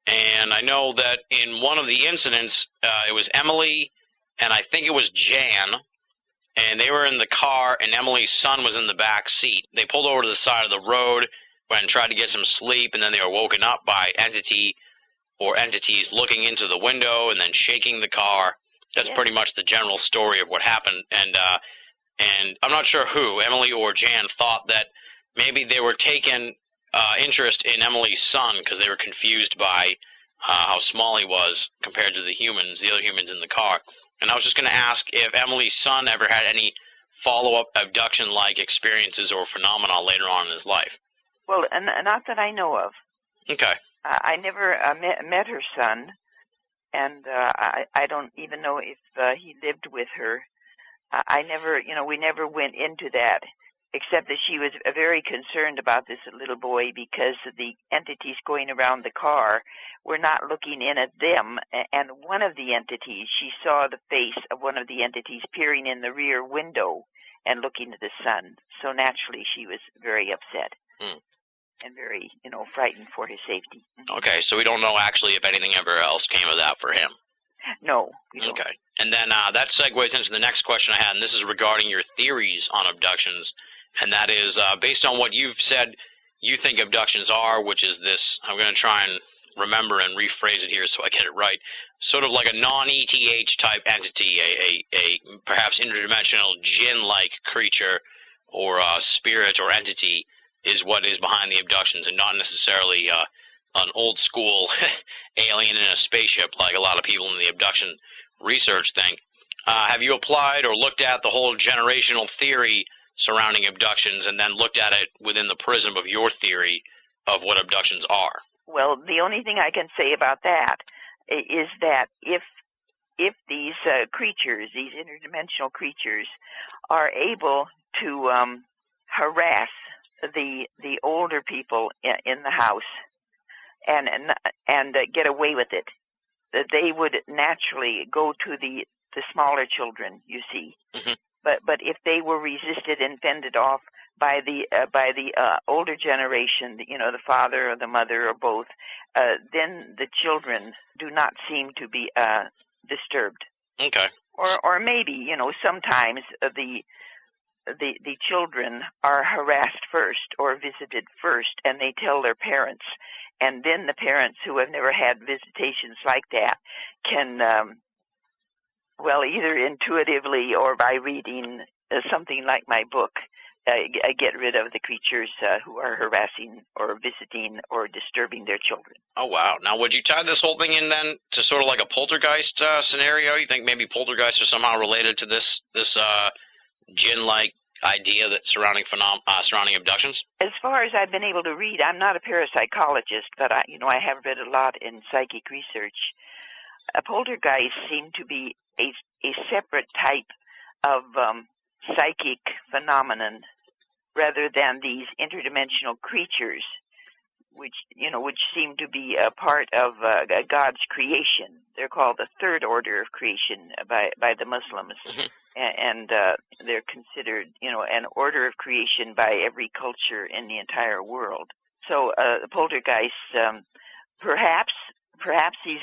And I know that in one of the incidents, it was Emily and I think it was Jan, and they were in the car and Emily's son was in the back seat. They pulled over to the side of the road and tried to get some sleep, and then they were woken up by entities looking into the window and then shaking the car. That's pretty much the general story of what happened. And I'm not sure who, Emily or Jan, thought that maybe they were taking interest in Emily's son because they were confused by how small he was compared to the other humans in the car. And I was just going to ask if Emily's son ever had any follow-up abduction-like experiences or phenomena later on in his life. Well, not that I know of. Okay. I never met her son, and I don't even know if he lived with her. We never went into that, except that she was very concerned about this little boy because the entities going around the car were not looking in at them, and one of the entities, she saw the face of one of the entities peering in the rear window and looking at the son. So naturally she was very upset. And very, frightened for his safety. Okay, so we don't know actually if anything ever else came of that for him. No, we don't. Okay, and then that segues into the next question I had, and this is regarding your theories on abductions, and that is based on what you've said you think abductions are, which is this, I'm going to try and remember and rephrase it here so I get it right, sort of like a non-ETH type entity, a perhaps interdimensional jinn-like creature or spirit or entity is what is behind the abductions, and not necessarily an old-school alien in a spaceship like a lot of people in the abduction research think. Have you applied or looked at the whole generational theory surrounding abductions and then looked at it within the prism of your theory of what abductions are? Well, the only thing I can say about that is that if these creatures, these interdimensional creatures, are able to harass the older people in the house and get away with it, that they would naturally go to the smaller children, you see. Mm-hmm. But if they were resisted and fended off by the older generation, the father or the mother or both, then the children do not seem to be disturbed. Okay. Or maybe, sometimes the children are harassed first or visited first, and they tell their parents, and then the parents who have never had visitations like that can, either intuitively or by reading something like my book, get rid of the creatures who are harassing or visiting or disturbing their children. Oh, wow. Now, would you tie this whole thing in then to sort of like a poltergeist scenario? You think maybe poltergeists are somehow related to this jinn-like idea that surrounding abductions? As far as I've been able to read, I'm not a parapsychologist, but I have read a lot in psychic research. Poltergeists seem to be a separate type of psychic phenomenon rather than these interdimensional creatures, which seem to be a part of God's creation. They're called the third order of creation by the Muslims. Mm-hmm. And they're considered, an order of creation by every culture in the entire world. So the poltergeists, perhaps these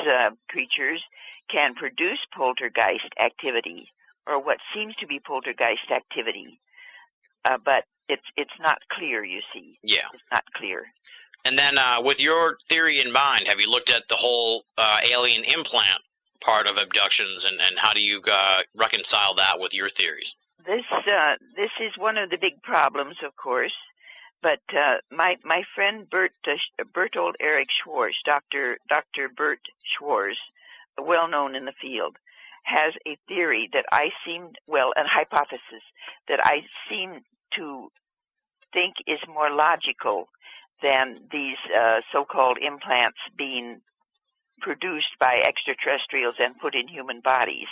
creatures can produce poltergeist activity, or what seems to be poltergeist activity, but it's not clear, you see. Yeah. It's not clear. And then with your theory in mind, have you looked at the whole alien implant part of abductions, and how do you reconcile that with your theories? This is one of the big problems, of course, But my friend Bertold Erich Schwarz, Dr. Bert Schwarz, well known in the field, has a theory that a hypothesis that I seem to think is more logical than these so-called implants being produced by extraterrestrials and put in human bodies.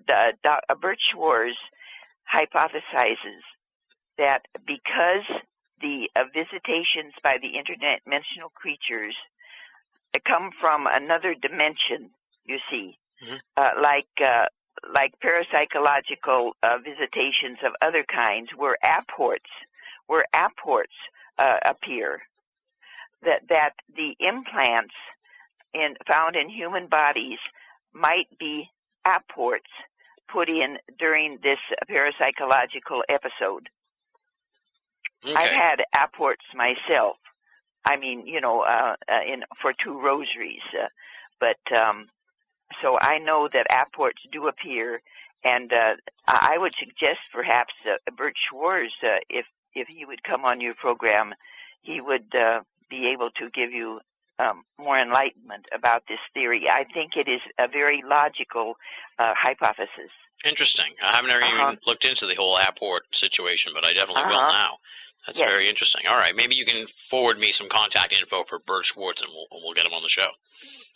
Bert Schwarz hypothesizes that because the visitations by the interdimensional creatures come from another dimension, you see, like parapsychological visitations of other kinds, where apports appear, that the implants found in human bodies might be apports put in during this parapsychological episode. Okay. I've had apports myself. I mean, for 2 rosaries, but so I know that apports do appear, and I would suggest perhaps Bert Schwarz, if he would come on your program, he would be able to give you more enlightenment about this theory. I think it is a very logical hypothesis. Interesting. I haven't ever even looked into the whole apport situation, but I definitely will now. That's very interesting. All right, maybe you can forward me some contact info for Bert Schwarz, and we'll get him on the show.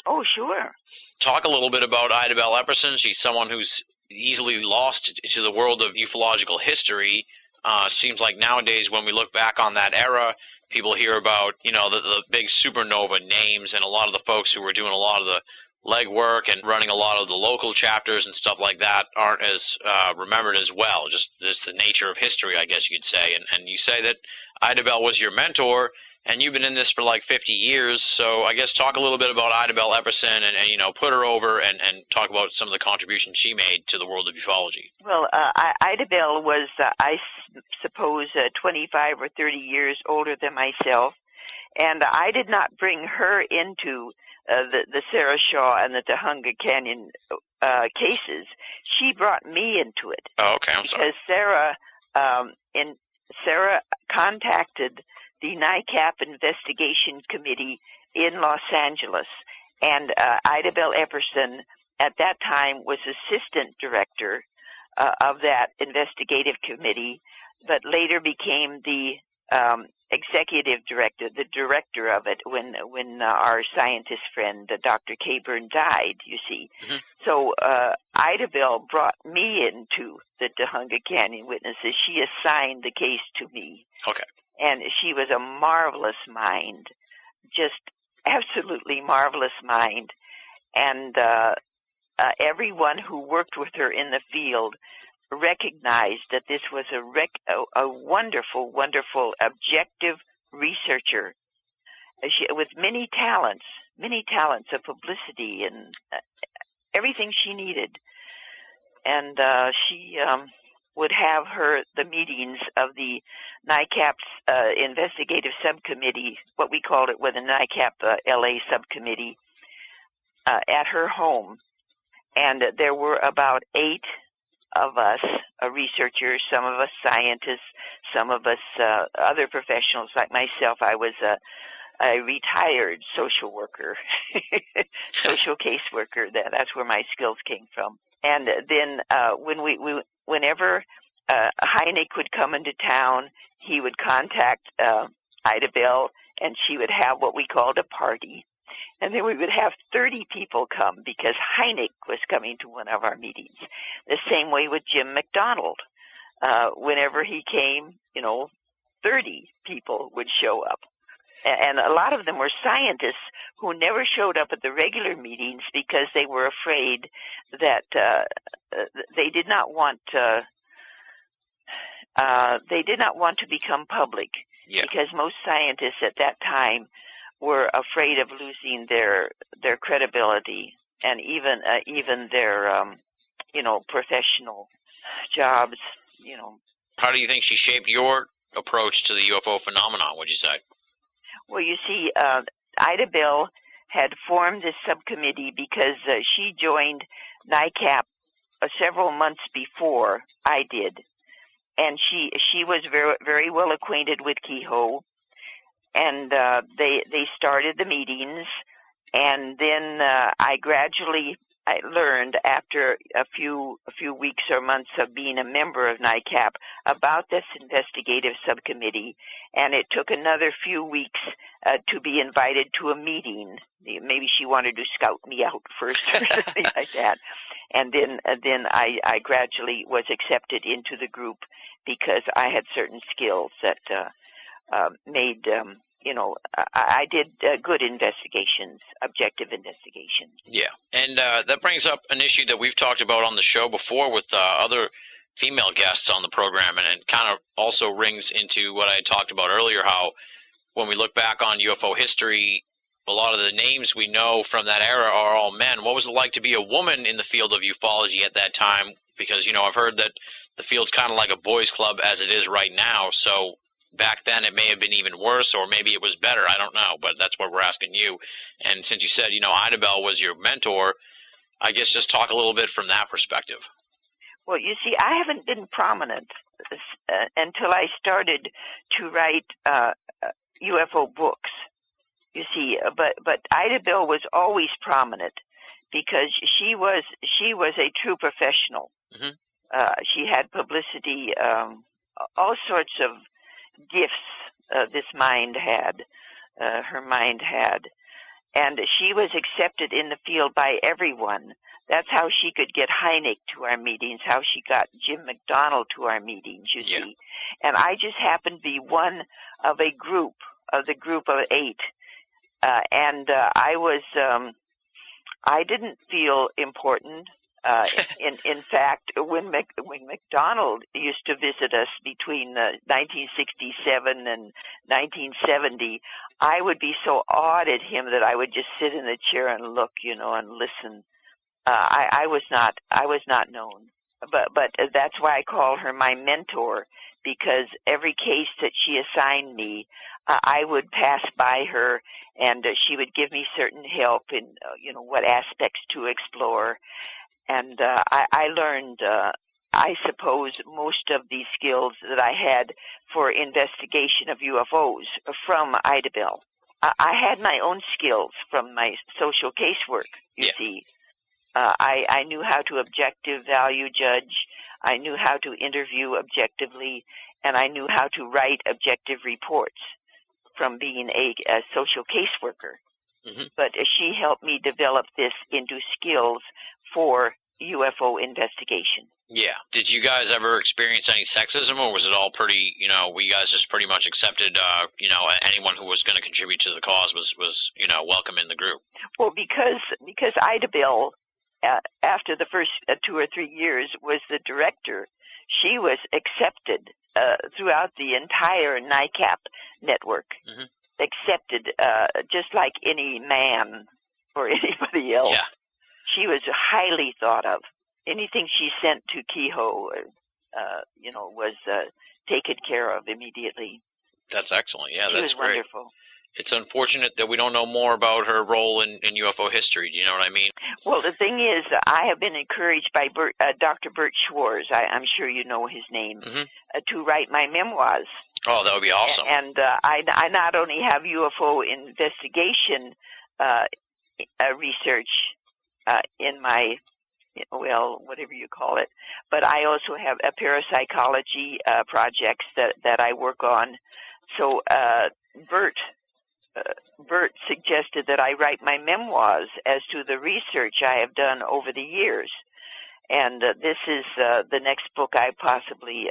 Oh, sure. Talk a little bit about Ida Bell Epperson. She's someone who's easily lost to the world of ufological history. Seems like nowadays when we look back on that era, people hear about, the big supernova names, and a lot of the folks who were doing a lot of the legwork and running a lot of the local chapters and stuff like that aren't as remembered as well. Just the nature of history, I guess you could say. And you say that Ida Bell was your mentor, and you've been in this for like 50 years. So I guess talk a little bit about Ida Bell Epperson and put her over and talk about some of the contributions she made to the world of ufology. Well, Ida Bell was, I suppose, 25 or 30 years older than myself, and I did not bring her into the Sarah Shaw and the Tujunga Canyon cases. She brought me into it. Oh, okay. I'm sorry. Because Sarah contacted the NICAP Investigation Committee in Los Angeles, and Ida Bell Epperson at that time was assistant director of that investigative committee, but later became the executive director, the director of it, when our scientist friend, Dr. Caburn, died, you see. Mm-hmm. So Ida Bell brought me into the Tujunga Canyon Witnesses. She assigned the case to me. Okay. And she was a marvelous mind, just absolutely marvelous mind. And everyone who worked with her in the field recognized that this was a wonderful, wonderful, objective researcher with many talents of publicity and everything she needed. And she would have the meetings of the NICAP's investigative subcommittee, what we called it, with the NICAP LA subcommittee, at her home. And there were about 8 of us, researchers, some of us scientists, some of us other professionals like myself. I was a retired social worker, social caseworker. That's where my skills came from. And then whenever Hynek would come into town, he would contact Ida Bell, and she would have what we called a party. And then we would have 30 people come because Hynek was coming to one of our meetings. The same way with Jim McDonald. Whenever he came, 30 people would show up. And a lot of them were scientists who never showed up at the regular meetings because they were afraid that they did not want to become public. Yeah. Because most scientists at that time were afraid of losing their credibility and even their professional jobs. How do you think she shaped your approach to the UFO phenomenon? Would you say? Well, you see, Ida Bell had formed this subcommittee because she joined NICAP several months before I did. and she was very very well acquainted with Kehoe, and they started the meetings, and then I learned after a few weeks or months of being a member of NICAP about this investigative subcommittee, and it took another few weeks to be invited to a meeting. Maybe she wanted to scout me out first or something like that. And then I gradually was accepted into the group because I had certain skills that made I did good investigations, objective investigations. Yeah, and that brings up an issue that we've talked about on the show before with other female guests on the program, and it kind of also rings into what I talked about earlier, how when we look back on UFO history, a lot of the names we know from that era are all men. What was it like to be a woman in the field of ufology at that time? Because, I've heard that the field's kind of like a boys' club as it is right now, so back then it may have been even worse, or maybe it was better. I don't know, but that's what we're asking you. And since you said, Ida Bell was your mentor, I guess just talk a little bit from that perspective. Well, you see, I haven't been prominent until I started to write UFO books. You see, but Ida Bell was always prominent because she was a true professional. Mm-hmm. She had publicity, all sorts of gifts her mind had, and she was accepted in the field by everyone. That's how she could get Hynek to our meetings, how she got Jim McDonald to our meetings, you see. And I just happened to be one of the group of 8. And I didn't feel important. In fact, when McDonald used to visit us between 1967 and 1970, I would be so awed at him that I would just sit in the chair and look, and listen. I was not known, but that's why I call her my mentor, because every case that she assigned me, I would pass by her, and she would give me certain help in, what aspects to explore. And I learned, I suppose, most of these skills that I had for investigation of UFOs from Ida Bell. I had my own skills from my social casework, you see. I knew how to objective value judge. I knew how to interview objectively, and I knew how to write objective reports from being a social caseworker. Mm-hmm. But she helped me develop this into skills for UFO investigation. Yeah. Did you guys ever experience any sexism, or was it all pretty, were you guys just pretty much accepted, anyone who was going to contribute to the cause was welcome in the group? Well, because Ida Bell, after the first 2 or 3 years, was the director, she was accepted throughout the entire NICAP network. Mm-hmm. Accepted just like any man or anybody else. Yeah. She was highly thought of. Anything she sent to Kehoe, was taken care of immediately. That's excellent. Yeah, she that's was great. Wonderful. It's unfortunate that we don't know more about her role in UFO history. Do you know what I mean? Well, the thing is, I have been encouraged by Dr. Bert Schwarz, I'm sure you know his name, mm-hmm. To write my memoirs. Oh, that would be awesome. And I not only have UFO investigation research in my, whatever you call it, but I also have a parapsychology projects that I work on. So Bert suggested that I write my memoirs as to the research I have done over the years. And this is the next book I possibly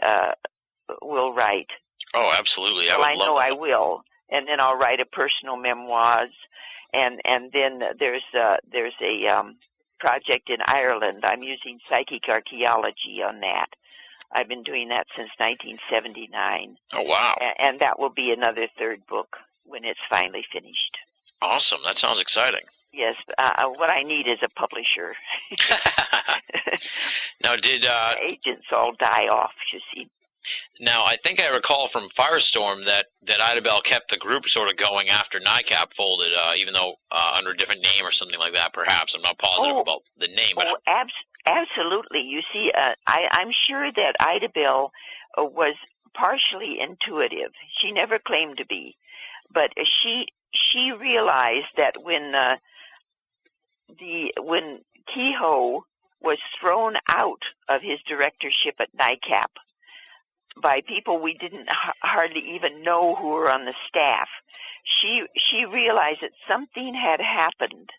will write. Oh, absolutely. I know I will. And then I'll write a personal memoirs. And then there's a project in Ireland. I'm using psychic archaeology on that. I've been doing that since 1979. Oh, wow. And that will be another third book when it's finally finished. Awesome. That sounds exciting. Yes. What I need is a publisher. Now, did agents all die off, you see. Now, I think I recall from Firestorm that Ida Bell kept the group sort of going after NICAP folded, even though under a different name or something like that, perhaps. I'm not positive about the name. Absolutely. You see, I'm sure that Ida Bell was partially intuitive. She never claimed to be, but she realized that when Kehoe was thrown out of his directorship at NICAP by people we didn't hardly even know who were on the staff, she realized that something had happened.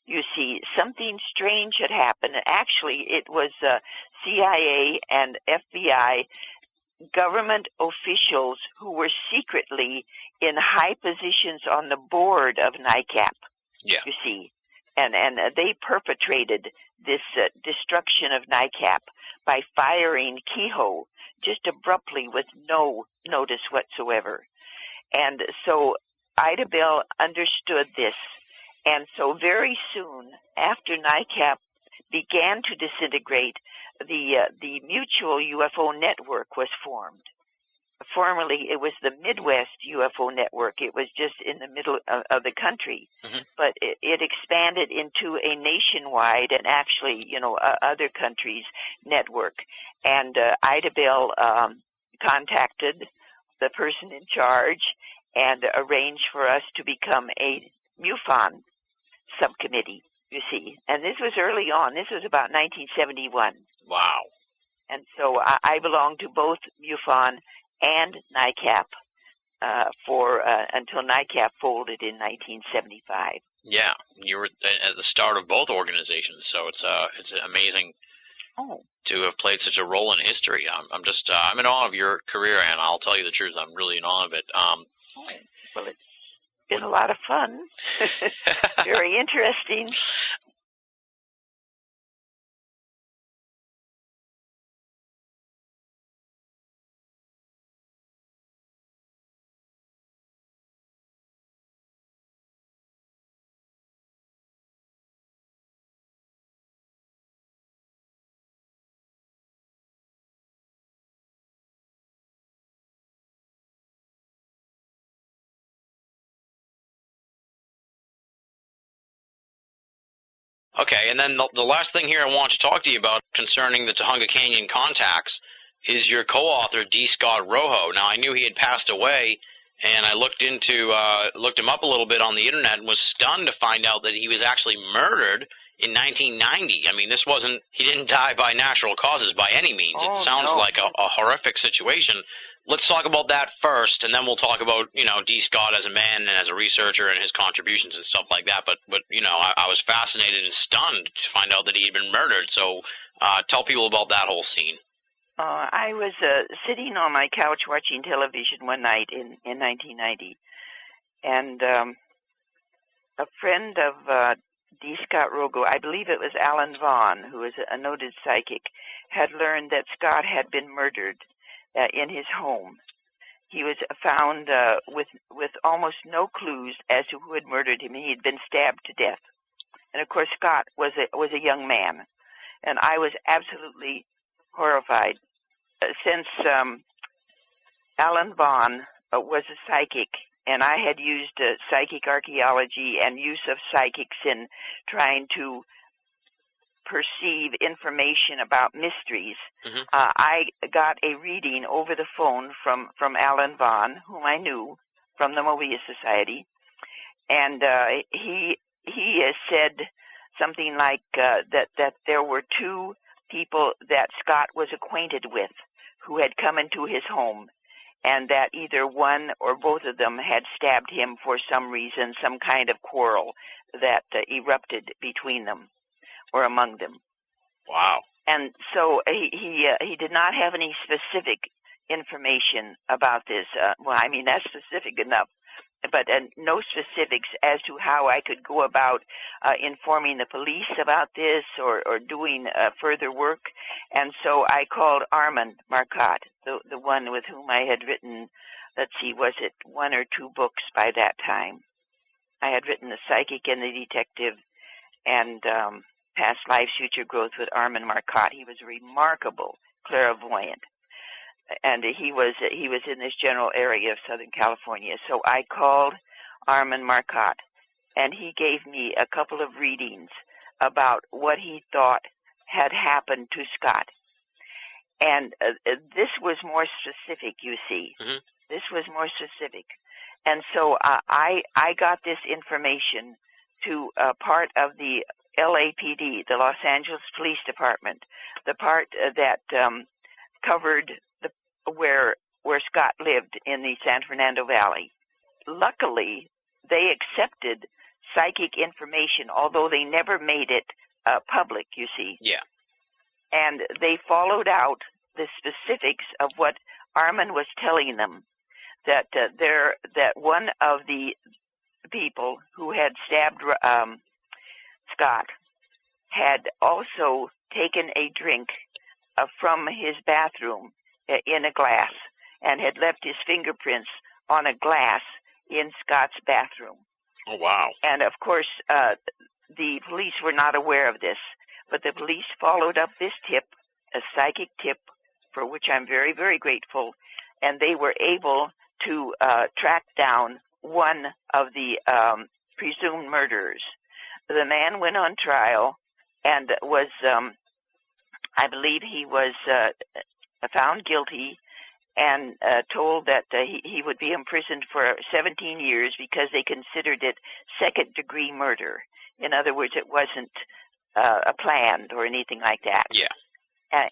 You see, something strange had happened. Actually, it was CIA and FBI government officials who were secretly in high positions on the board of NICAP. Yeah. You see, and they perpetrated this destruction of NICAP by firing Kehoe just abruptly with no notice whatsoever. And so Ida Bell understood this. And so very soon after NICAP began to disintegrate, the Mutual UFO Network was formed. Formerly, it was the Midwest UFO Network. It was just in the middle of the country. Mm-hmm. But it expanded into a nationwide and actually, other countries' network. And Ida Bell contacted the person in charge and arranged for us to become a MUFON subcommittee, you see. And this was early on. This was about 1971. Wow. And so I belonged to both MUFON and NICAP until NICAP folded in 1975. Yeah, you were at the start of both organizations, so it's amazing to have played such a role in history. I'm in awe of your career, and I'll tell you the truth, I'm really in awe of it. Well, it's been a lot of fun. Very interesting. Okay, and then the last thing here I want to talk to you about concerning the Tujunga Canyon Contacts is your co-author, D. Scott Rojo. Now, I knew he had passed away, and I looked him up a little bit on the internet and was stunned to find out that he was actually murdered in 1990. I mean, he didn't die by natural causes by any means. It sounds like a horrific situation. Let's talk about that first, and then we'll talk about, D. Scott as a man and as a researcher and his contributions and stuff like that. But I was fascinated and stunned to find out that he had been murdered. So tell people about that whole scene. I was sitting on my couch watching television one night in 1990, and a friend of D. Scott Rojo, I believe it was Alan Vaughn, who is a noted psychic, had learned that Scott had been murdered in his home. He was found with almost no clues as to who had murdered him. He had been stabbed to death. And of course, Scott was a young man, and I was absolutely horrified. Since Alan Vaughn was a psychic, and I had used psychic archaeology and use of psychics in trying to perceive information about mysteries, I got a reading over the phone from Alan Vaughn, whom I knew from the Mobile Society, and he said something like that there were two people that Scott was acquainted with who had come into his home, and that either one or both of them had stabbed him for some reason, some kind of quarrel that erupted between them or among them. Wow. And so he did not have any specific information about this. That's specific enough, but no specifics as to how I could go about informing the police about this or doing further work. And so I called Armand Marcotte, the one with whom I had written, was it one or two books by that time? I had written The Psychic and the Detective and Past Lives, Future Growth with Armand Marcotte. He was a remarkable clairvoyant, and he was in this general area of Southern California. So I called Armand Marcotte, and he gave me a couple of readings about what he thought had happened to Scott. And this was more specific, you see. Mhm. This was more specific. And so I got this information to part of the LAPD, the Los Angeles Police Department, the part that covered where Scott lived in the San Fernando Valley. Luckily, they accepted psychic information, although they never made it public, you see. Yeah. And they followed out the specifics of what Armin was telling them, that that one of the people who had stabbed Scott had also taken a drink from his bathroom in a glass and had left his fingerprints on a glass in Scott's bathroom. Oh, wow. And, of course, the police were not aware of this, but the police followed up this tip, a psychic tip, for which I'm very, very grateful, and they were able to track down one of the presumed murderers. The man went on trial and was, I believe he was found guilty and told that he would be imprisoned for 17 years because they considered it second-degree murder. In other words, it wasn't a planned or anything like that. Yeah.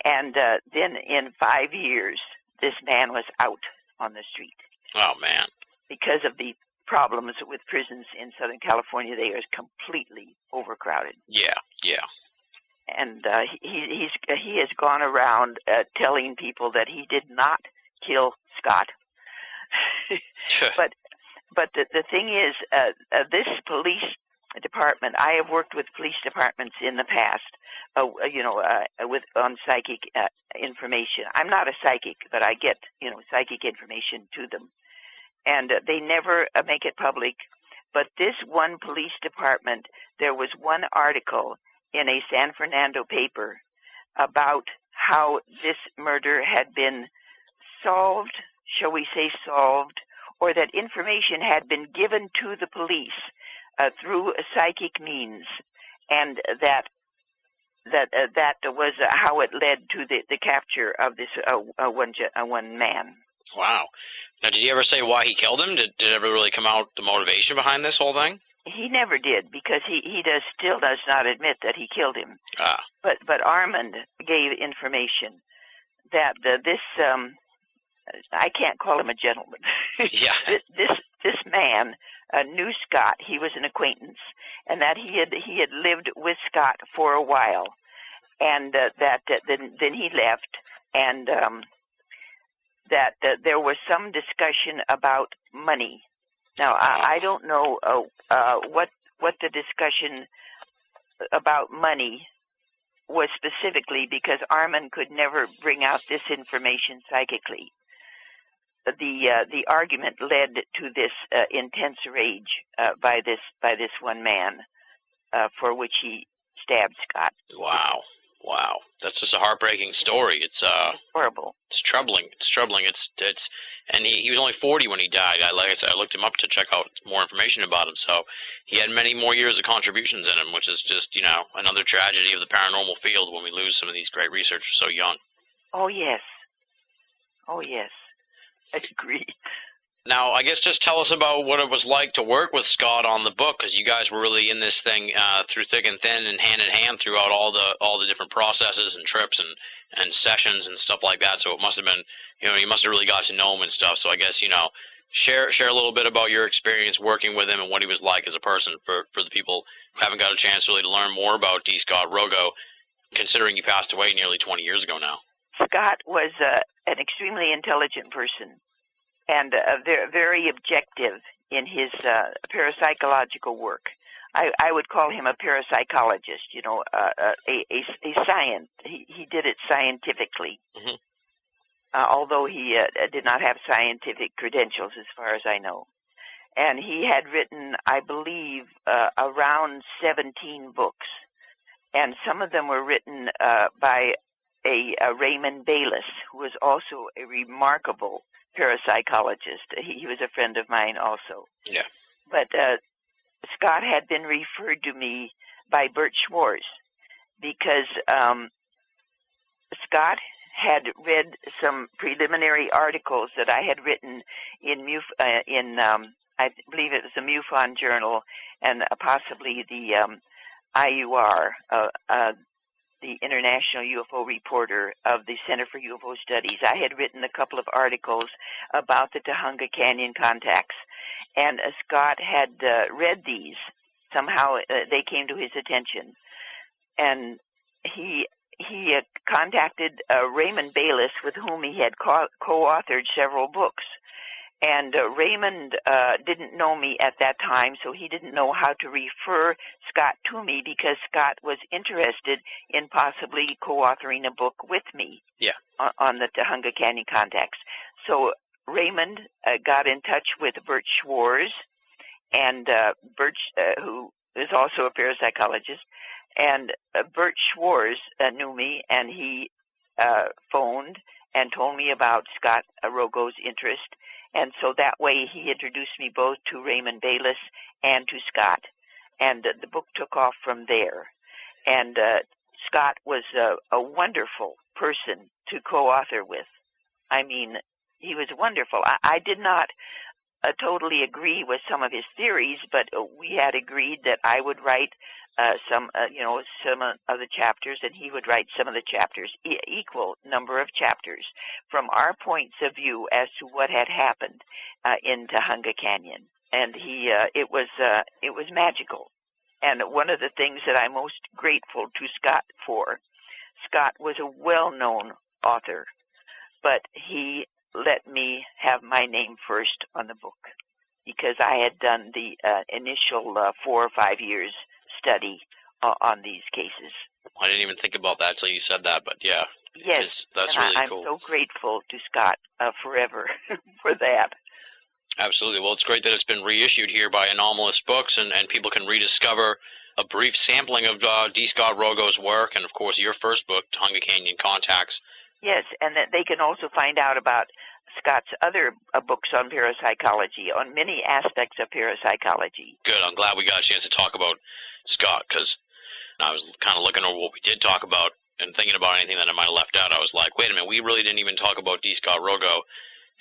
And then in 5 years, this man was out on the street. Oh, man. Because of the problems with prisons in Southern California, they are completely overcrowded. Yeah, yeah. And he has gone around telling people that he did not kill Scott. But the thing is, this police department, I have worked with police departments in the past, on psychic information. I'm not a psychic, but I get, psychic information to them. And they never make it public. But this one police department, there was one article in a San Fernando paper about how this murder had been solved, shall we say solved, or that information had been given to the police through psychic means, and that was how it led to the capture of this one man. Wow. Now, did he ever say why he killed him? Did it ever really come out the motivation behind this whole thing? He never did, because he still does not admit that he killed him. Ah. But Armand gave information that this I can't call him a gentleman. Yeah. This man knew Scott. He was an acquaintance, and that he had lived with Scott for a while, and then he left, and that there was some discussion about money. Now I don't know what the discussion about money was specifically, because Armin could never bring out this information psychically. The argument led to this intense rage by this one man for which he stabbed Scott. Wow. That's just a heartbreaking story. It's horrible. It's troubling. And he was only 40 when he died. Like I said, I looked him up to check out more information about him. So he had many more years of contributions in him, which is just, another tragedy of the paranormal field when we lose some of these great researchers so young. Oh yes. I agree. Now, I guess just tell us about what it was like to work with Scott on the book, because you guys were really in this thing through thick and thin and hand in hand throughout all the different processes and trips and sessions and stuff like that. So it must have been, you must have really got to know him and stuff. So I guess, share a little bit about your experience working with him and what he was like as a person for the people who haven't got a chance really to learn more about D. Scott Rogo, considering he passed away nearly 20 years ago now. Scott was an extremely intelligent person, and very objective in his parapsychological work. I would call him a parapsychologist, a science. He did it scientifically, mm-hmm. Although he did not have scientific credentials as far as I know. And he had written, I believe, around 17 books, and some of them were written by a Raymond Bayless, who was also a remarkable parapsychologist. He was a friend of mine also. Yeah. But Scott had been referred to me by Bert Schwartz, because Scott had read some preliminary articles that I had written in I believe it was the MUFON Journal and possibly the IUR, the International UFO Reporter of the Center for UFO Studies. I had written a couple of articles about the Tujunga Canyon Contacts, and Scott had read these. Somehow they came to his attention, and he contacted Raymond Bayless, with whom he had co-authored several books. And Raymond didn't know me at that time, so he didn't know how to refer Scott to me, because Scott was interested in possibly co-authoring a book with me on the Tujunga Canyon Contacts. So Raymond got in touch with Bert Schwarz, and Bert, who is also a parapsychologist, and Bert Schwarz knew me, and he phoned and told me about Scott Rogo's interest. And so that way he introduced me both to Raymond Bayless and to Scott. And the book took off from there. And Scott was a wonderful person to co-author with. I mean, he was wonderful. I did not totally agree with some of his theories, but we had agreed that I would write some of the chapters, and he would write some of the chapters, equal number of chapters, from our points of view as to what had happened in Tujunga Canyon. And it was magical. And one of the things that I'm most grateful to Scott for, Scott was a well-known author, but he let me have my name first on the book, because I had done the initial 4 or 5 years study on these cases. I didn't even think about that till you said that, but yeah. Yes, that's really cool. I'm so grateful to Scott forever for that. Absolutely. Well, it's great that it's been reissued here by Anomalous Books, and people can rediscover a brief sampling of D. Scott Rogo's work, and of course your first book, Tujunga Canyon Contacts. Yes, and that they can also find out about Scott's other books on parapsychology, on many aspects of parapsychology. Good. I'm glad we got a chance to talk about Scott, because I was kind of looking over what we did talk about and thinking about anything that I might have left out. I was like, wait a minute, we really didn't even talk about D. Scott Rogo.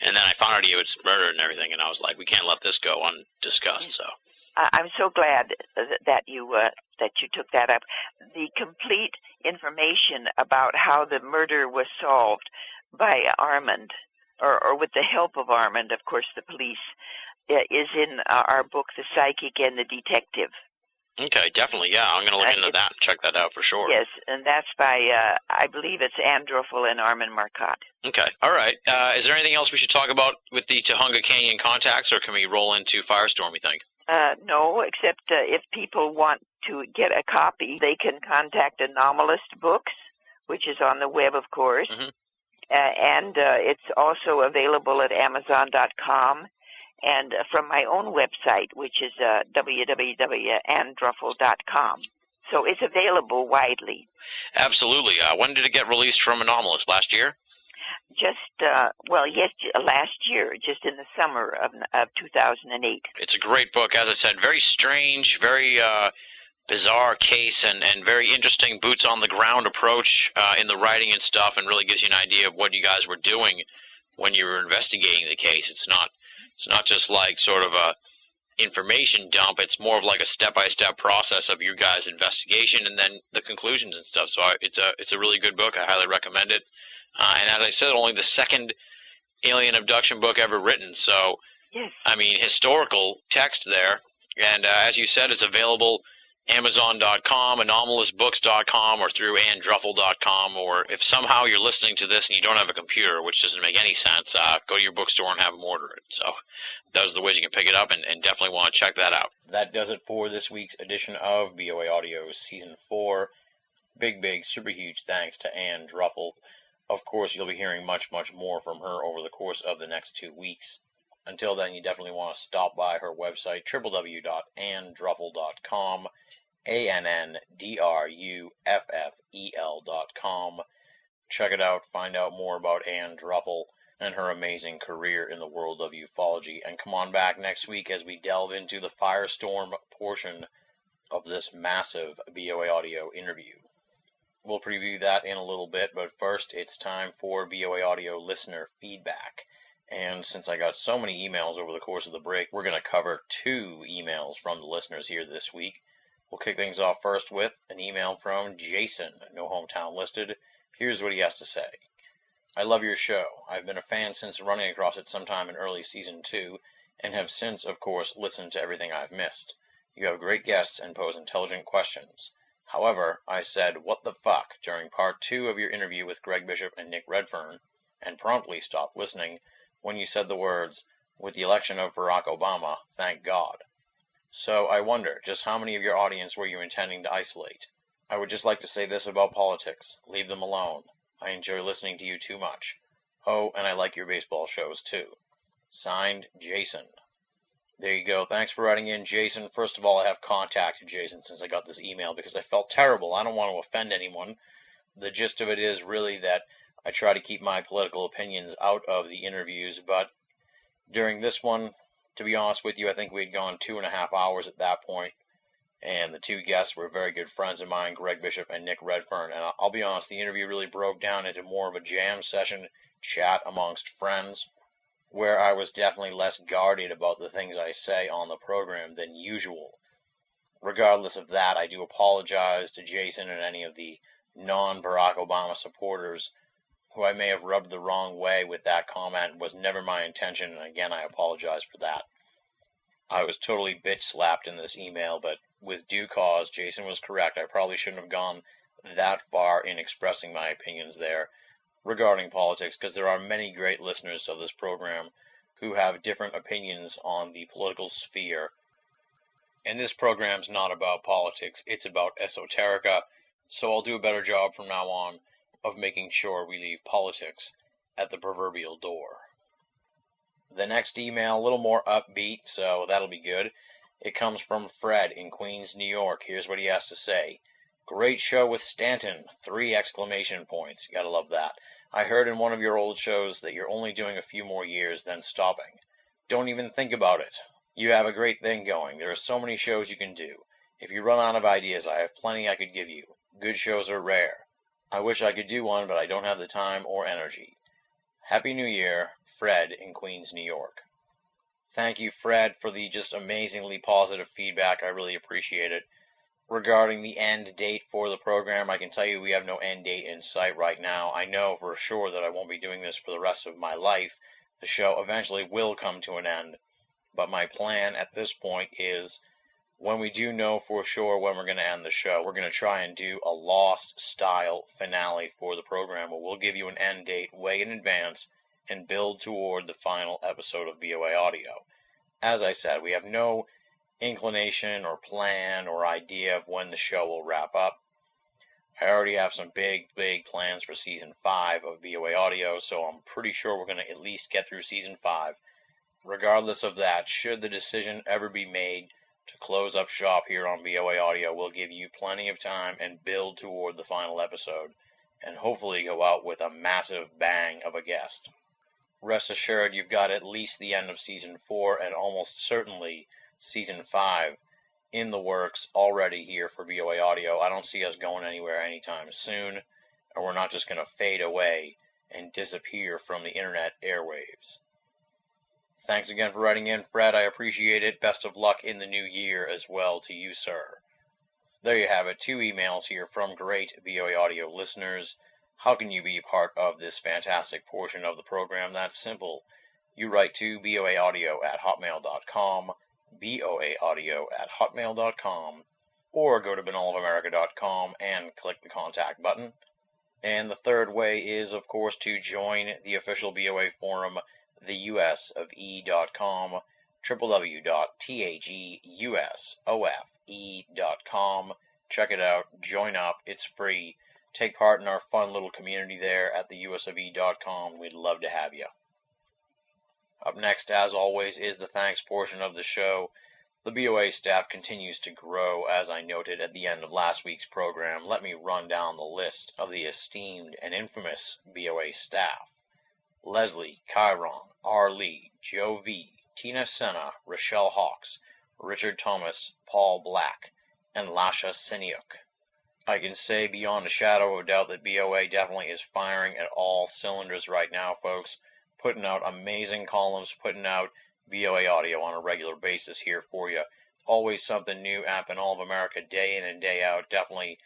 And then I found out he was murdered and everything, and I was like, we can't let this go undiscussed. So I'm so glad that you took that up. The complete information about how the murder was solved by Armand, or with the help of Armand, of course, the police, is in our book, The Psychic and the Detective. Okay, definitely, yeah. I'm going to look into that and check that out for sure. Yes, and that's by, I believe it's Ann Druffel and Armand Marcotte. Okay, all right. Is there anything else we should talk about with the Tujunga Canyon Contacts, or can we roll into Firestorm, you think? No, except if people want to get a copy, they can contact Anomalous Books, which is on the web, of course. Mm-hmm. And it's also available at Amazon.com and from my own website, which is www.anndruffel.com. So it's available widely. Absolutely. When did it get released from Anomalous? Last year? Just, last year, just in the summer of 2008. It's a great book, as I said, very strange, very bizarre case, and very interesting boots-on-the-ground approach in the writing and stuff, and really gives you an idea of what you guys were doing when you were investigating the case. It's not just like sort of a information dump. It's more of like a step-by-step process of your guys' investigation and then the conclusions and stuff. So it's a really good book. I highly recommend it. And as I said, only the second alien abduction book ever written. So, yes. I mean, historical text there. And as you said, it's available Amazon.com, AnomalousBooks.com, or through AnnDruffel.com. Or if somehow you're listening to this and you don't have a computer, which doesn't make any sense, go to your bookstore and have them order it. So those are the ways you can pick it up, and definitely want to check that out. That does it for this week's edition of BOA Audio Season 4. Big, super huge thanks to Ann Druffel. Of course, you'll be hearing much more from her over the course of the next 2 weeks. Until then, you definitely want to stop by her website, www.anndruffel.com, ANNDRUFFEL.com. Check it out, find out more about Ann Druffel and her amazing career in the world of ufology. And come on back next week as we delve into the Firestorm portion of this massive BOA Audio interview. We'll preview that in a little bit, but first it's time for BOA Audio listener feedback. And since I got so many emails over the course of the break, we're going to cover 2 emails from the listeners here this week. We'll kick things off first with an email from Jason, no hometown listed. Here's what he has to say. I love your show. I've been a fan since running across it sometime in early season 2, and have since, of course, listened to everything I've missed. You have great guests and pose intelligent questions. However, I said, what the fuck, during part 2 of your interview with Greg Bishop and Nick Redfern, and promptly stopped listening when you said the words, with the election of Barack Obama, thank God. So I wonder, just how many of your audience were you intending to isolate? I would just like to say this about politics. Leave them alone. I enjoy listening to you too much. Oh, and I like your baseball shows too. Signed, Jason. There you go. Thanks for writing in, Jason. First of all, I have contacted Jason since I got this email because I felt terrible. I don't want to offend anyone. The gist of it is really that I try to keep my political opinions out of the interviews, but during this one, to be honest with you, I think we had gone 2.5 hours at that point, and the 2 guests were very good friends of mine, Greg Bishop and Nick Redfern, and I'll be honest, the interview really broke down into more of a jam session, chat amongst friends, where I was definitely less guarded about the things I say on the program than usual. Regardless of that, I do apologize to Jason and any of the non-Barack Obama supporters who I may have rubbed the wrong way with that comment. It was never my intention, and again, I apologize for that. I was totally bitch-slapped in this email, but with due cause, Jason was correct. I probably shouldn't have gone that far in expressing my opinions there regarding politics, because there are many great listeners of this program who have different opinions on the political sphere. And this program's not about politics, it's about esoterica, so I'll do a better job from now on of making sure we leave politics at the proverbial door. The next email, a little more upbeat, so that'll be good. It comes from Fred in Queens, New York. Here's what he has to say. Great show with Stanton! 3 exclamation points. You gotta love that. I heard in one of your old shows that you're only doing a few more years, then stopping. Don't even think about it. You have a great thing going. There are so many shows you can do. If you run out of ideas, I have plenty I could give you. Good shows are rare. I wish I could do one, but I don't have the time or energy. Happy New Year, Fred in Queens, New York. Thank you, Fred, for the just amazingly positive feedback. I really appreciate it. Regarding the end date for the program, I can tell you we have no end date in sight right now. I know for sure that I won't be doing this for the rest of my life. The show eventually will come to an end. But my plan at this point is, when we do know for sure when we're going to end the show, we're going to try and do a Lost-style finale for the program, where we'll give you an end date way in advance and build toward the final episode of BOA Audio. As I said, we have no inclination or plan or idea of when the show will wrap up. I already have some big plans for Season 5 of BOA Audio, so I'm pretty sure we're going to at least get through Season 5. Regardless of that, should the decision ever be made to close up shop here on BOA Audio, we'll give you plenty of time and build toward the final episode, and hopefully go out with a massive bang of a guest. Rest assured, you've got at least the end of Season 4 and almost certainly Season 5 in the works already here for BOA Audio. I don't see us going anywhere anytime soon, and we're not just going to fade away and disappear from the internet airwaves. Thanks again for writing in, Fred. I appreciate it. Best of luck in the new year as well to you, sir. There you have it. 2 emails here from great BOA Audio listeners. How can you be part of this fantastic portion of the program? That's simple. You write to boaaudio@hotmail.com, boaaudio@hotmail.com, or go to banalofamerica.com and click the contact button. And the third way is, of course, to join the official BOA forum, theusofe.com, www.theusofe.com. Check it out, join up, it's free. Take part in our fun little community there at theusofe.com. We'd love to have you. Up next, as always, is the thanks portion of the show. The BOA staff continues to grow, as I noted at the end of last week's program. Let me run down the list of the esteemed and infamous BOA staff. Leslie, Chiron, R. Lee, Joe V., Tina Senna, Rochelle Hawks, Richard Thomas, Paul Black, and Lasha Siniuk. I can say beyond a shadow of a doubt that BOA definitely is firing at all cylinders right now, folks. Putting out amazing columns, putting out BOA audio on a regular basis here for you. Always something new at All of America, day in and day out. Definitely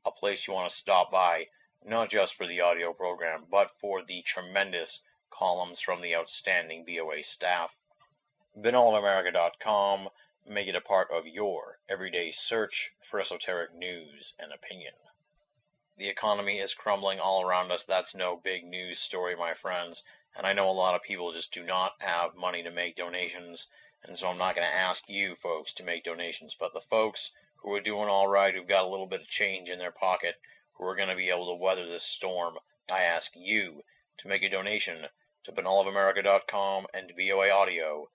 a place you want to stop by, not just for the audio program, but for the tremendous columns from the outstanding BOA staff. BeenAllOfAmerica.com. Make it a part of your everyday search for esoteric news and opinion. The economy is crumbling all around us. That's no big news story, my friends. And I know a lot of people just do not have money to make donations. And so I'm not going to ask you folks to make donations. But the folks who are doing all right, who've got a little bit of change in their pocket, who are going to be able to weather this storm, I ask you to make a donation to BeenAllOfAmerica.com and to BOA Audio.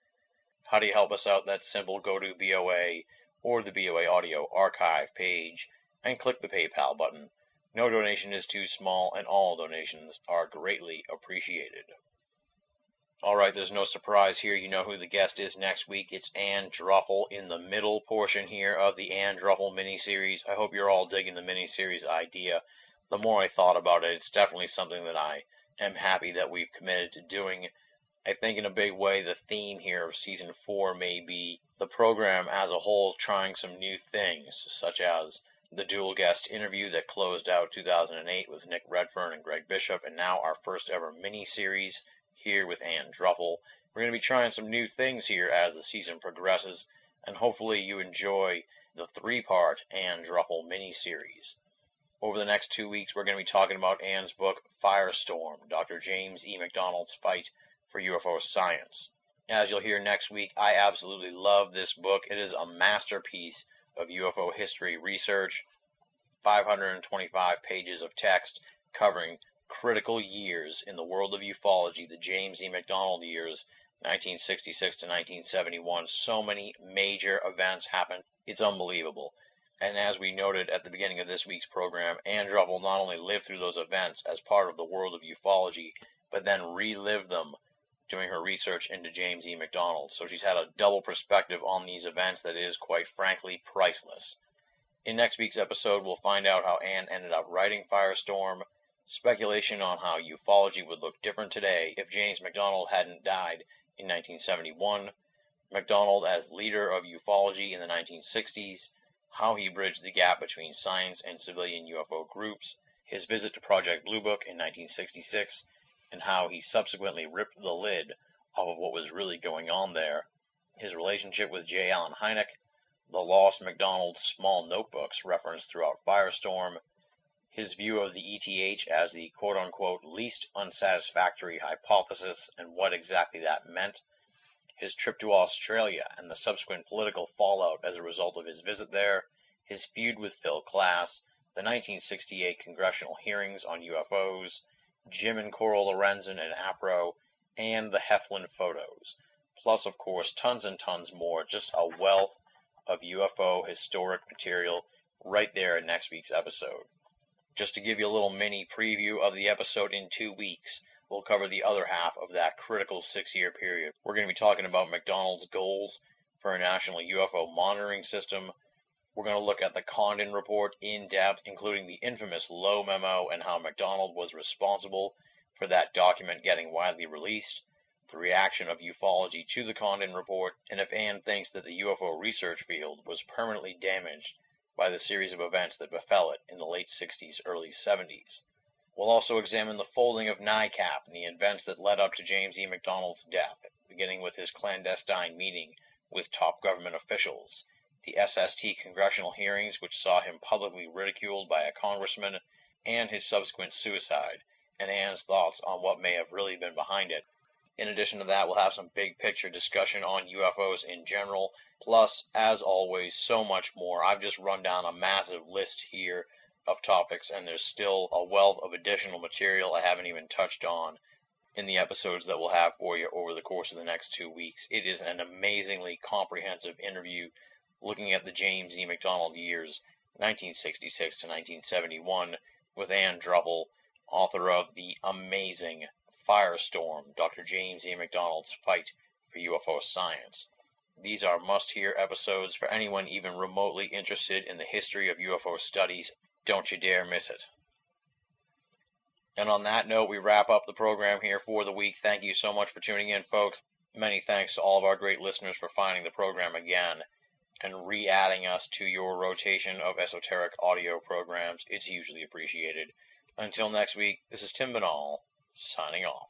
How do you help us out? That's simple. Go to BOA or the BOA Audio archive page and click the PayPal button. No donation is too small, and all donations are greatly appreciated. All right, there's no surprise here. You know who the guest is next week. It's Ann Druffel in the middle portion here of the Ann Druffel miniseries. I hope you're all digging the miniseries idea. The more I thought about it, it's definitely something that I am happy that we've committed to doing. I think in a big way the theme here of Season 4 may be the program as a whole trying some new things, such as the dual guest interview that closed out 2008 with Nick Redfern and Greg Bishop, and now our first ever mini-series here with Ann Druffel. We're going to be trying some new things here as the season progresses, and hopefully you enjoy the 3-part Ann Druffel mini-series. Over the next 2 weeks, we're going to be talking about Ann's book, Firestorm, Dr. James E. McDonald's Fight for UFO Science. As you'll hear next week, I absolutely love this book. It is a masterpiece of UFO history research, 525 pages of text covering critical years in the world of ufology, the James E. McDonald years, 1966 to 1971. So many major events happened. It's unbelievable. And as we noted at the beginning of this week's program, Ann Druffel not only lived through those events as part of the world of ufology, but then relived them doing her research into James E. McDonald. So she's had a double perspective on these events that is, quite frankly, priceless. In next week's episode, we'll find out how Ann ended up writing Firestorm, speculation on how ufology would look different today if James McDonald hadn't died in 1971, McDonald as leader of ufology in the 1960s, how he bridged the gap between science and civilian UFO groups, his visit to Project Blue Book in 1966, and how he subsequently ripped the lid off of what was really going on there, his relationship with J. Allen Hynek, the lost McDonald small notebooks referenced throughout Firestorm, his view of the ETH as the quote-unquote least unsatisfactory hypothesis and what exactly that meant, his trip to Australia and the subsequent political fallout as a result of his visit there, his feud with Phil Klass, the 1968 congressional hearings on UFOs, Jim and Coral Lorenzen and APRO, and the Heflin photos. Plus, of course, tons and tons more. Just a wealth of UFO historic material right there in next week's episode. Just to give you a little mini preview of the episode in 2 weeks, we'll cover the other half of that critical 6-year period. We're going to be talking about McDonald's goals for a national UFO monitoring system. We're going to look at the Condon report in depth, including the infamous Lowe memo and how McDonald was responsible for that document getting widely released, the reaction of ufology to the Condon report, and if Ann thinks that the UFO research field was permanently damaged by the series of events that befell it in the late 60s, early 70s. We'll also examine the folding of NICAP and the events that led up to James E. McDonald's death, beginning with his clandestine meeting with top government officials, the SST congressional hearings which saw him publicly ridiculed by a congressman, and his subsequent suicide, and Ann's thoughts on what may have really been behind it. In addition to that, we'll have some big picture discussion on UFOs in general, plus, as always, so much more. I've just run down a massive list here of topics, and there's still a wealth of additional material I haven't even touched on in the episodes that we'll have for you over the course of the next 2 weeks. It is an amazingly comprehensive interview looking at the James E. McDonald years, 1966 to 1971, with Ann Druffel, author of the amazing Firestorm, Dr. James E. McDonald's Fight for UFO Science. These are must-hear episodes for anyone even remotely interested in the history of UFO studies Don't you dare miss it. And on that note, we wrap up the program here for the week. Thank you so much for tuning in, folks. Many thanks to all of our great listeners for finding the program again and re-adding us to your rotation of esoteric audio programs. It's hugely appreciated. Until next week, this is Tim Binnall, signing off.